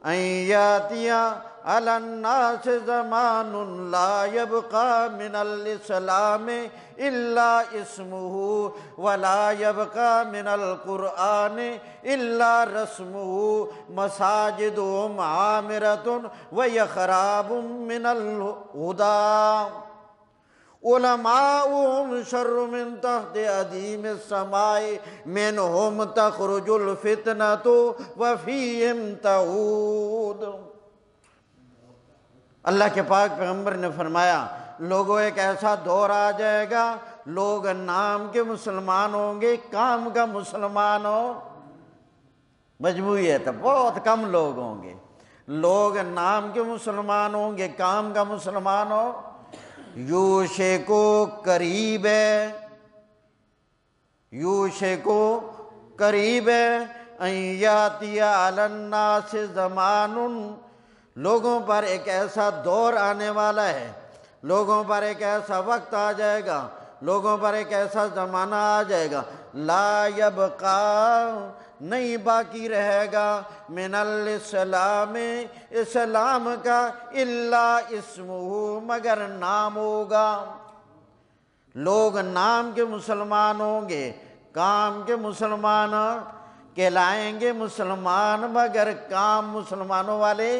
ان یاتی علی الناس زمان لا یبقى من الاسلام الا اسمه ولا يبقى من القرآن الا رسمه مساجد عامرة وخراب من الهدى علماؤهم شر من تحت ادیم السماء منهم تخرج الفتنة وفيهم تعود۔ اللہ کے پاک پیغمبر نے فرمایا، لوگوں ایک ایسا دور آ جائے گا، لوگ نام کے مسلمان ہوں گے، کام کا مسلمان ہو مجموعی ہے تو بہت کم لوگ ہوں گے۔ لوگ نام کے مسلمان ہوں گے، کام کا مسلمان ہو۔ یوشکو قریب ہے، یوشکو قریب ہے، ان یاتی علی الناس زمان، لوگوں پر ایک ایسا دور آنے والا ہے، لوگوں پر ایک ایسا وقت آ جائے گا، لوگوں پر ایک ایسا زمانہ آ جائے گا، لا یبقى نہیں باقی رہے گا، من الاسلام اسلام کا، الا اسمہ مگر نام ہوگا۔ لوگ نام کے مسلمان ہوں گے، کام کے مسلمان کہلائیں گے مسلمان، مگر کام مسلمانوں والے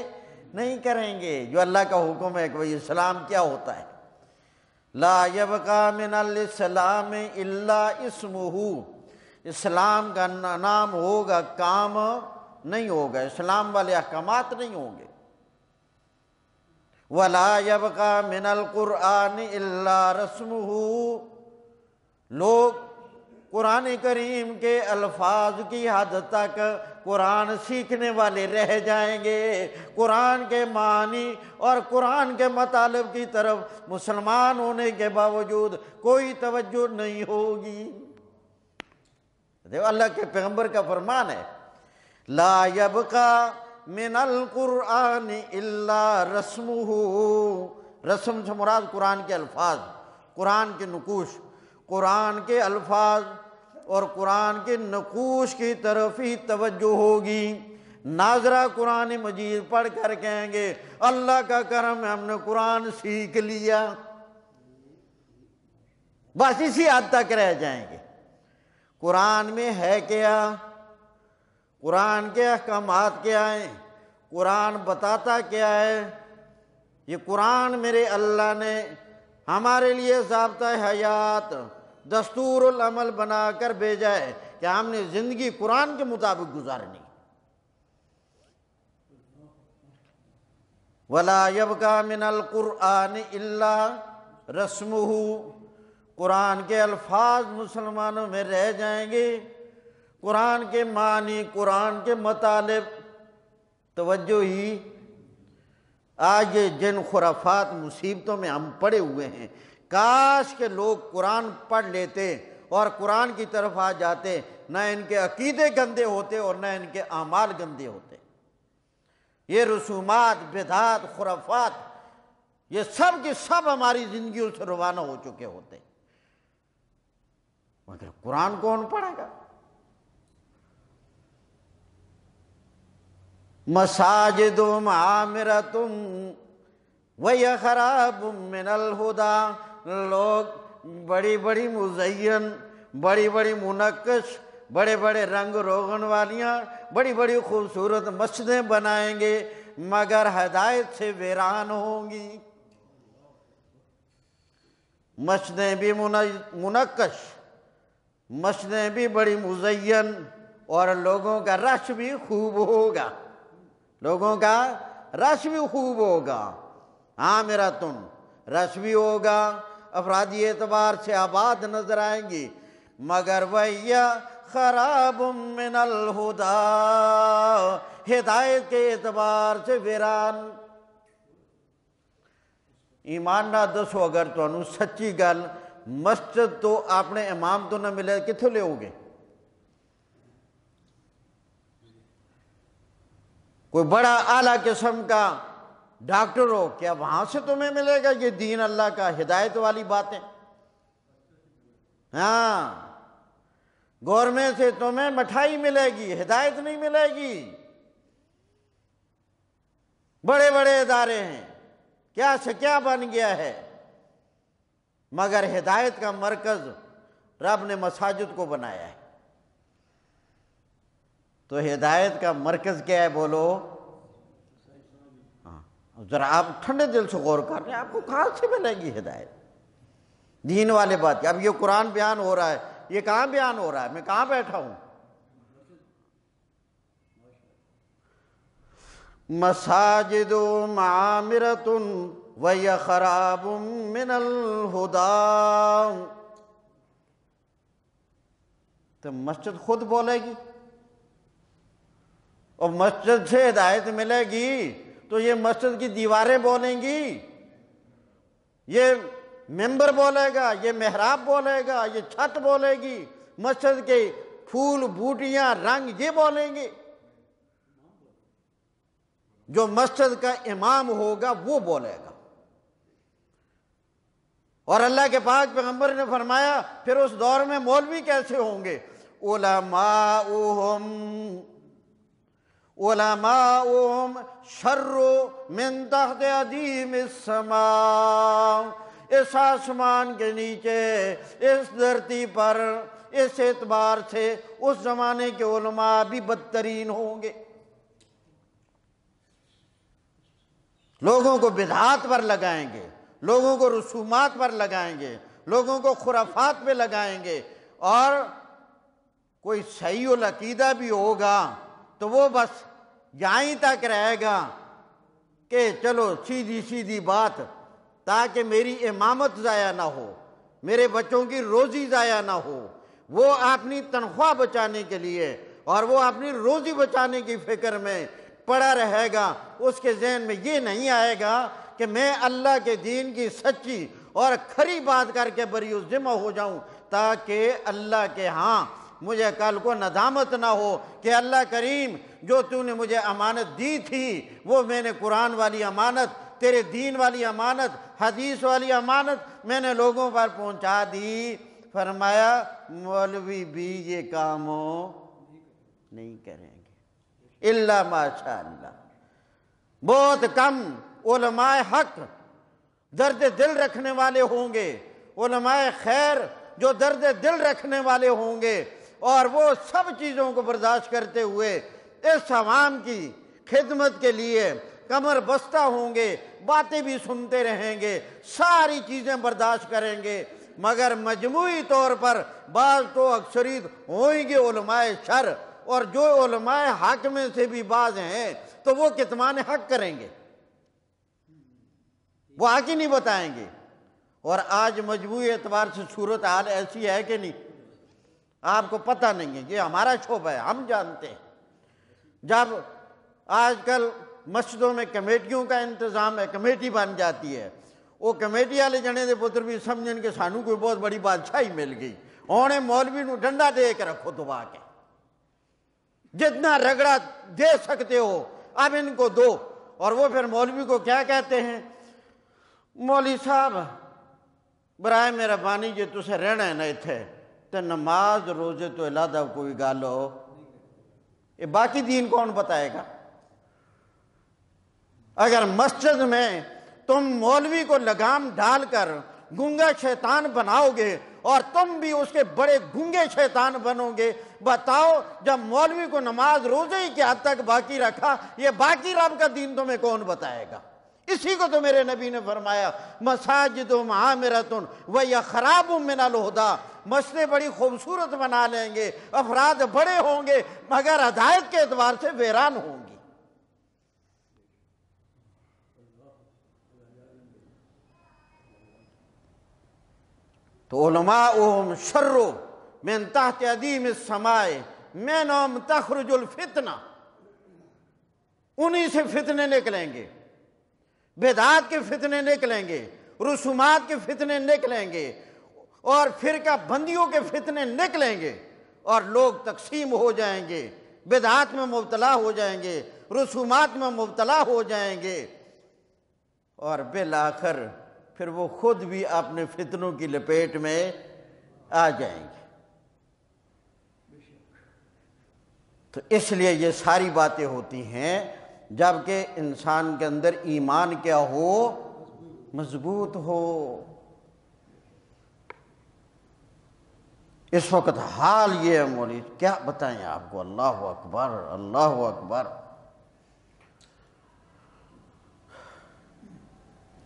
نہیں کریں گے۔ جو اللہ کا حکم ہے کہ بھئی اسلام کیا ہوتا ہے، لا یبقى من الاسلام الا اسمہ، اسلام کا نام ہوگا، کام نہیں ہوگا، اسلام والے احکامات نہیں ہوں گے۔ ولا یبقى من القرآن الا رسمہ، لوگ قرآن کریم کے الفاظ کی حد تک قرآن سیکھنے والے رہ جائیں گے، قرآن کے معنی اور قرآن کے مطالب کی طرف مسلمان ہونے کے باوجود کوئی توجہ نہیں ہوگی۔ دیکھو اللہ کے پیغمبر کا فرمان ہے، لا یبقى من القرآن الا رسمہ، رسم سے مراد قرآن کے الفاظ، قرآن کے نقوش، قرآن کے الفاظ اور قرآن کے نقوش کی طرف ہی توجہ ہوگی۔ ناظرہ قرآن مجید پڑھ کر کہیں گے اللہ کا کرم ہے ہم نے قرآن سیکھ لیا، بس اسی حد تک رہ جائیں گے۔ قرآن میں ہے کیا، قرآن کے احکامات کیا ہیں، قرآن بتاتا کیا ہے، یہ قرآن میرے اللہ نے ہمارے لیے ضابطہ حیات، دستور العمل بنا کر بھیجا ہے کہ ہم نے زندگی قرآن کے مطابق گزارنی۔ وَلَا يَبْقَى مِنَ الْقُرْآنِ إِلَّا رَسْمُهُ، قرآن کے الفاظ مسلمانوں میں رہ جائیں گے، قرآن کے معنی، قرآن کے مطالب توجہ ہی، آج جن خرافات مصیبتوں میں ہم پڑے ہوئے ہیں، کاش کہ لوگ قرآن پڑھ لیتے اور قرآن کی طرف آ جاتے، نہ ان کے عقیدے گندے ہوتے اور نہ ان کے اعمال گندے ہوتے۔ یہ رسومات، بدعات، خرافات، یہ سب کے سب ہماری زندگیوں سے روانہ ہو چکے ہوتے، مگر قرآن کون پڑھے گا؟ مساجد عامرۃ وہی خراب من الہدی، لوگ بڑی بڑی مزین، بڑی بڑی منقش، بڑے بڑے رنگ روغن والیاں، بڑی بڑی خوبصورت مسجدیں بنائیں گے، مگر ہدایت سے ویران ہوں گی۔ مسجدیں بھی منقش، مسجدیں بھی بڑی مزین، اور لوگوں کا رش بھی خوب ہوگا، لوگوں کا رش بھی خوب ہوگا۔ عامرۃ، رش بھی ہوگا، افرادی اعتبار سے آباد نظر آئیں گی، مگر وہی خراب من الہدی، ہدایت کے اعتبار سے ویران۔ ایمان نہ دسو اگر تمہیں سچی گل، مسجد تو اپنے امام تو نہ ملے، کتھوں لے ہوگے؟ کوئی بڑا اعلیٰ قسم کا ڈاکٹر ہو، کیا وہاں سے تمہیں ملے گا یہ دین اللہ کا، ہدایت والی باتیں؟ ہاں، گورنمنٹ سے تمہیں مٹھائی ملے گی، ہدایت نہیں ملے گی۔ بڑے بڑے ادارے ہیں، کیا سے کیا بن گیا ہے، مگر ہدایت کا مرکز رب نے مساجد کو بنایا ہے۔ تو ہدایت کا مرکز کیا ہے بولو؟ ذرا آپ ٹھنڈے دل سے غور کر رہے ہیں، آپ کو کہاں سے ملے گی ہدایت؟ دین والے بات۔ اب یہ قرآن بیان ہو رہا ہے، یہ کہاں بیان ہو رہا ہے؟ میں کہاں بیٹھا ہوں؟ مساجد عامرۃ وہی خراب من الہدی، تو مسجد خود بولے گی، اور مسجد سے ہدایت ملے گی تو یہ مسجد کی دیواریں بولیں گی، یہ ممبر بولے گا، یہ محراب بولے گا، یہ چھت بولے گی، مسجد کے پھول بوٹیاں رنگ یہ بولیں گے۔ جو مسجد کا امام ہوگا وہ بولے گا۔ اور اللہ کے پاک پیغمبر نے فرمایا پھر اس دور میں مولوی کیسے ہوں گے؟ علماؤہم شر من تحت ادیم السماء، اس آسمان کے نیچے، اس دھرتی پر، اس اعتبار سے اس زمانے کے علماء بھی بدترین ہوں گے۔ لوگوں کو بدعات پر لگائیں گے، لوگوں کو رسومات پر لگائیں گے، لوگوں کو خرافات پہ لگائیں گے، اور کوئی صحیح العقیدہ بھی ہوگا تو وہ بس یہیں تک رہے گا کہ چلو سیدھی سیدھی بات، تاکہ میری امامت ضائع نہ ہو، میرے بچوں کی روزی ضائع نہ ہو۔ وہ اپنی تنخواہ بچانے کے لیے اور وہ اپنی روزی بچانے کی فکر میں پڑا رہے گا، اس کے ذہن میں یہ نہیں آئے گا کہ میں اللہ کے دین کی سچی اور کھری بات کر کے بری ذمہ ہو جاؤں، تاکہ اللہ کے ہاں مجھے کل کو ندامت نہ ہو کہ اللہ کریم جو تو نے مجھے امانت دی تھی، وہ میں نے قرآن والی امانت، تیرے دین والی امانت، حدیث والی امانت میں نے لوگوں پر پہنچا دی۔ فرمایا مولوی بھی یہ کاموں نہیں کریں گے الا ماشاء اللہ۔ بہت کم علماء حق درد دل رکھنے والے ہوں گے، علماء خیر جو درد دل رکھنے والے ہوں گے، اور وہ سب چیزوں کو برداشت کرتے ہوئے اس عوام کی خدمت کے لیے کمر بستہ ہوں گے، باتیں بھی سنتے رہیں گے، ساری چیزیں برداشت کریں گے، مگر مجموعی طور پر بعض تو اکثریت ہوئیں گے علماء شر، اور جو علماء حق میں سے بھی بعض ہیں تو وہ کتمان حق کریں گے، وہ حق ہی نہیں بتائیں گے۔ اور آج مجموعی اعتبار سے صورتحال ایسی ہے کہ نہیں، آپ کو پتہ نہیں ہے، یہ ہمارا شعبہ ہے، ہم جانتے ہیں۔ جب آج کل مسجدوں میں کمیٹیوں کا انتظام ہے، کمیٹی بن جاتی ہے، وہ کمیٹی والے جنے دے پتر بھی سمجھن کہ سانو کوئی بہت بڑی بادشاہی مل گئی، اونے مولوی نو ڈنڈا دے کے رکھو دبا کے، جتنا رگڑا دے سکتے ہو اب ان کو دو۔ اور وہ پھر مولوی کو کیا کہتے ہیں، مولوی صاحب برائے مہربانی جی تسے رہنا ہے نا اتھے تے نماز روزے تو علیحدہ کوئی گل ہو، یہ باقی دین کون بتائے گا؟ اگر مسجد میں تم مولوی کو لگام ڈال کر گنگا شیطان بناؤ گے اور تم بھی اس کے بڑے گنگے شیطان بنو گے، بتاؤ جب مولوی کو نماز روزے ہی کی حد تک باقی رکھا، یہ باقی رب کا دین تمہیں کون بتائے گا؟ اسی کو تو میرے نبی نے فرمایا مساجدہم عامرۃ وَیَخْرَابٌ مِّنَ الْہُدیٰ، مسجدیں بڑی خوبصورت بنا لیں گے، افراد بڑے ہوں گے، مگر ہدایت کے اعتبار سے ویران ہوں گی۔ تو علماؤہم شر من تحت ادیم السماء منہم تخرج الفتنہ، انہی سے فتنے نکلیں گے، بدعات کے فتنے نکلیں گے، رسومات کے فتنے نکلیں گے، اور فرقہ بندیوں کے فتنے نکلیں گے، اور لوگ تقسیم ہو جائیں گے، بدعات میں مبتلا ہو جائیں گے، رسومات میں مبتلا ہو جائیں گے، اور بالآخر پھر وہ خود بھی اپنے فتنوں کی لپیٹ میں آ جائیں گے۔ تو اس لیے یہ ساری باتیں ہوتی ہیں جبکہ انسان کے اندر ایمان کیا ہو، مضبوط ہو۔ اس وقت حال یہ ہے مولوی، کیا بتائیں آپ کو، اللہ اکبر اللہ اکبر۔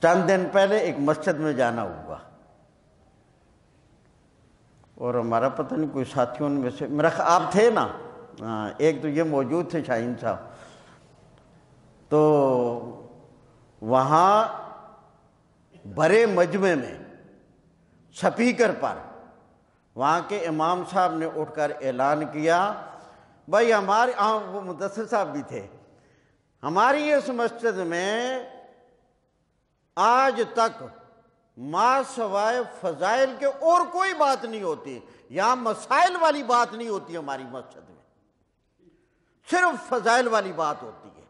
چند دن پہلے ایک مسجد میں جانا ہوا اور ہمارا پتہ نہیں کوئی ساتھیوں میں سے میرا آپ تھے نا، ایک تو یہ موجود تھے شاہین صاحب، تو وہاں بڑے مجمع میں سپیکر پر وہاں کے امام صاحب نے اٹھ کر اعلان کیا، بھائی ہمارے وہ مدثر صاحب بھی تھے، ہماری اس مسجد میں آج تک ما سوائے فضائل کے اور کوئی بات نہیں ہوتی، یہاں مسائل والی بات نہیں ہوتی، ہماری مسجد میں صرف فضائل والی بات ہوتی ہے۔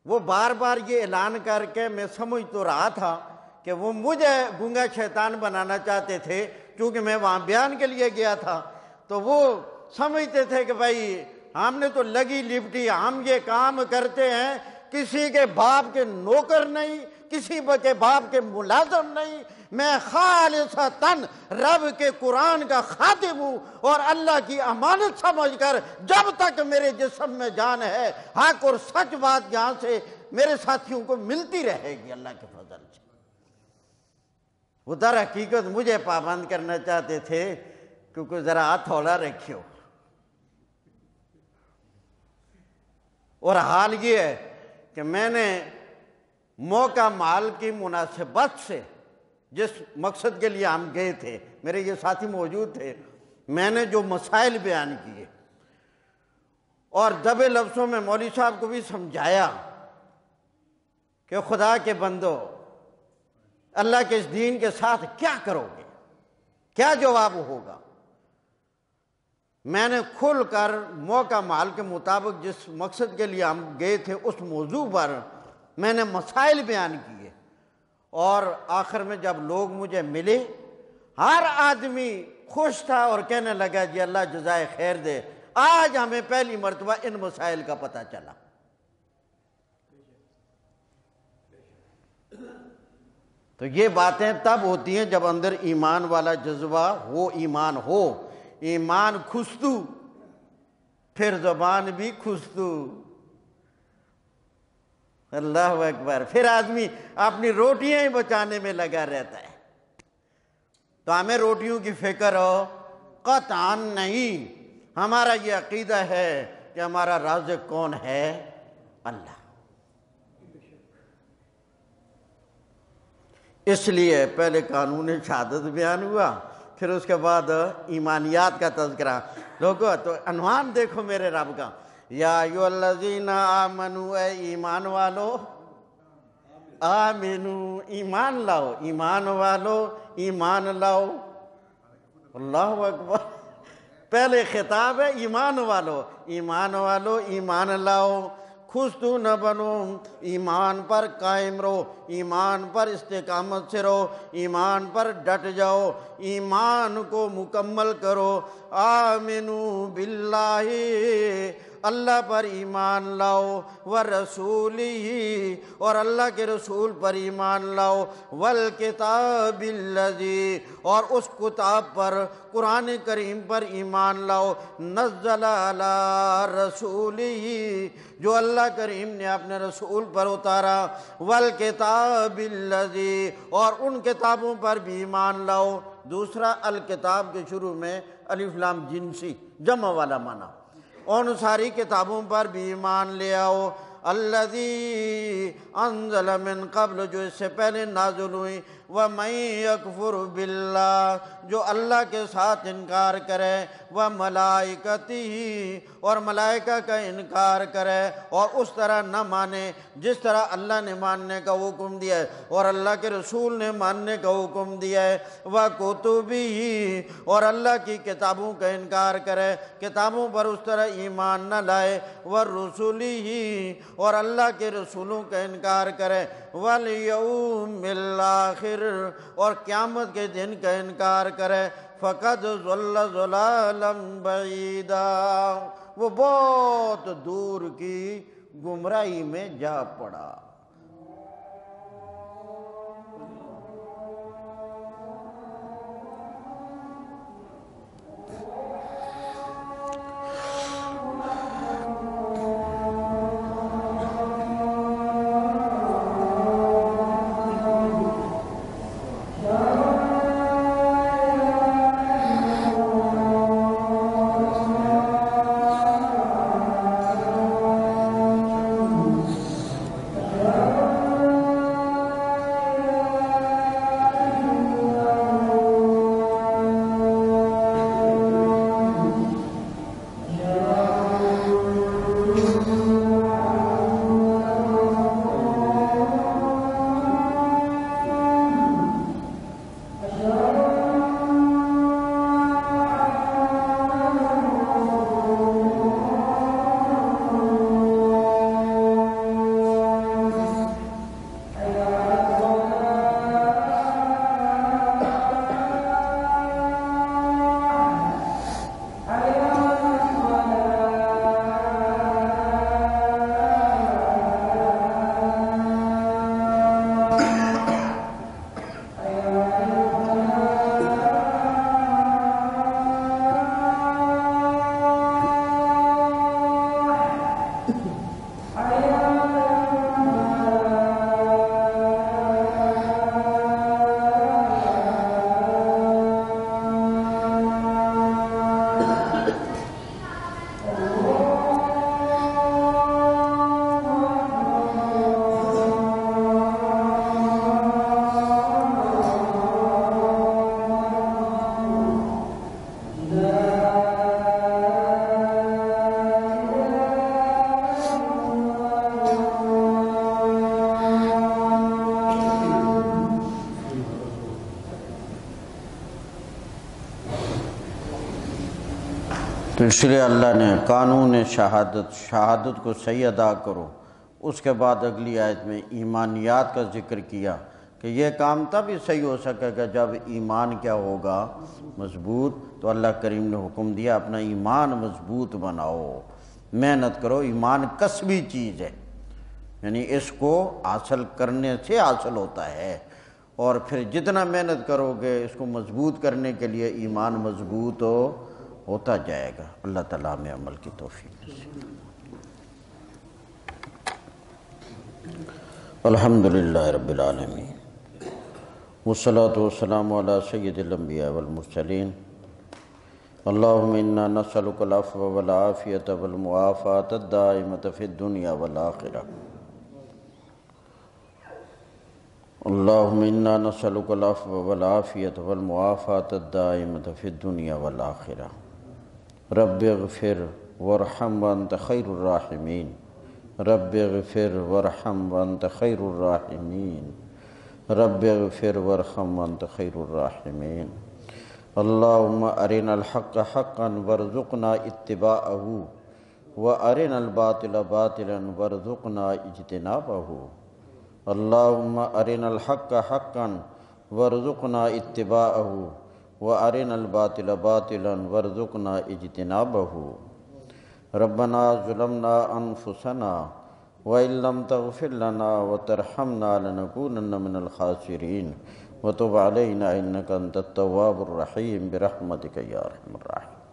وہ بار بار یہ اعلان کر کے میں سمجھ تو رہا تھا کہ وہ مجھے گنگا شیطان بنانا چاہتے تھے، کیونکہ میں وہاں بیان کے لیے گیا تھا، تو وہ سمجھتے تھے کہ بھائی ہم نے تو لگی لپٹی، ہم یہ کام کرتے ہیں، کسی کے باپ کے نوکر نہیں، کسی کے باپ کے ملازم نہیں، میں خالصتاً رب کے قرآن کا خادم ہوں، اور اللہ کی امانت سمجھ کر جب تک میرے جسم میں جان ہے حق اور سچ بات یہاں سے میرے ساتھیوں کو ملتی رہے گی اللہ کے فضل سے۔ وہ در حقیقت مجھے پابند کرنا چاہتے تھے کیونکہ ذرا ہاتھ تھوڑا رکھیو، اور حال یہ ہے کہ میں نے موقع مال کی مناسبت سے جس مقصد کے لیے ہم گئے تھے، میرے یہ ساتھی موجود تھے، میں نے جو مسائل بیان کیے اور دبے لفظوں میں مولوی صاحب کو بھی سمجھایا کہ خدا کے بندو اللہ کے اس دین کے ساتھ کیا کرو گے، کیا جواب ہوگا۔ میں نے کھل کر موقع مال کے مطابق جس مقصد کے لیے ہم گئے تھے اس موضوع پر میں نے مسائل بیان کیے، اور آخر میں جب لوگ مجھے ملے ہر آدمی خوش تھا اور کہنے لگا جی اللہ جزائے خیر دے، آج ہمیں پہلی مرتبہ ان مسائل کا پتہ چلا۔ تو یہ باتیں تب ہوتی ہیں جب اندر ایمان والا جذبہ ہو، ایمان ہو، ایمان کھستو پھر زبان بھی کھستو، اللہ اکبر، پھر آدمی اپنی روٹیاں ہی بچانے میں لگا رہتا ہے۔ تو ہمیں روٹیوں کی فکر ہو قطعاً نہیں، ہمارا یہ عقیدہ ہے کہ ہمارا رازق کون ہے، اللہ۔ اس لیے پہلے قانون شہادت بیان ہوا، پھر اس کے بعد ایمانیات کا تذکرہ۔ لوگوں تو عنوان دیکھو میرے رب کا، یا ایھا الذین آمنوا، اے ایمان والو، آمنو ایمان لاؤ، ایمان والو ایمان لاؤ، اللہ اکبر، پہلے خطاب ہے ایمان والو، ایمان والو ایمان لاؤ، خستو نہ بنو، ایمان پر قائم رہو، ایمان پر استقامت سے رہو، ایمان پر ڈٹ جاؤ، ایمان کو مکمل کرو، آمنو باللہ، اللہ پر ایمان لاؤ، ورسولہ، اور اللہ کے رسول پر ایمان لاؤ، والکتاب الذی، اور اس کتاب پر، قرآن کریم پر ایمان لاؤ، نزل علی رسولہ، جو اللہ کریم نے اپنے رسول پر اتارا، والکتاب الذی، اور ان کتابوں پر بھی ایمان لاؤ۔ دوسرا، الکتاب کے شروع میں الف لام جنسی جمع والا معنی، ان ساری کتابوں پر بھی ایمان لے آؤ، الذی انزل من قبل، جو اس سے پہلے نازل ہوئی، وَمَن یکفر باللہ، جو اللہ کے ساتھ انکار کرے، وَمَلَائِکَتِہِ، اور ملائکہ کا انکار کرے، اور اس طرح نہ مانے جس طرح اللہ نے ماننے کا حکم دیا ہے اور اللہ کے رسول نے ماننے کا حکم دیا ہے، وَکُتُبِہِ، اور اللہ کی کتابوں کا انکار کرے، کتابوں پر اس طرح ایمان نہ لائے، وَرُسُلِہِ، اور اللہ کے رسولوں کا انکار کرے، وَالْيَوْمِ الْآخِرِ، اور قیامت کے دن کا انکار کرے، فَقَدْ ضَلَّ ضَلَالًا بَعِيدًا، وہ بہت دور کی گمراہی میں جا پڑا۔ تو اس لیے اللہ نے قانون شہادت کو صحیح ادا کرو، اس کے بعد اگلی آیت میں ایمانیات کا ذکر کیا کہ یہ کام تب ہی صحیح ہو سکے گا جب ایمان کیا ہوگا؟ مضبوط۔ تو اللہ کریم نے حکم دیا اپنا ایمان مضبوط بناؤ، محنت کرو۔ ایمان کسبی چیز ہے، یعنی اس کو حاصل کرنے سے حاصل ہوتا ہے، اور پھر جتنا محنت کرو گے اس کو مضبوط کرنے کے لیے ایمان مضبوط ہوتا جائے گا۔ اللہ تعالیٰ میں عمل کی توفیق نصیب۔ الحمدللہ رب العالمین، والصلاة والسلام علی سید الانبیاء والمرسلین، اللہم انا نسألک العفو والعافیۃ والمعافاۃ الدائمۃ فی الدنیا والآخرہ، اللہم انا نسألک العفو والعافیۃ والمعافاۃ الدائمۃ فی الدنیا والآخرہ، رب اغفر وارحم وانت خیر الراحمین رب اغفر وارحم وانت خیر الراحمین رب اغفر وارحم وانت خیر الراحمین اللہم ارنا الحق حقا وارزقنا اتباعہ وارنا الباطل باطلا وارزقنا اجتنابہ اللہم ارنا الحق حقا وارزقنا اتباعہ وارنا الباطل باطلا وارزقنا اجتنابہ ربنا ظلمنا انفسنا وإن لم تغفر لنا وترحمنا لنكونن من الخاسرين وتب علينا إنك أنت التواب الرحيم برحمتك يا أرحم الراحمين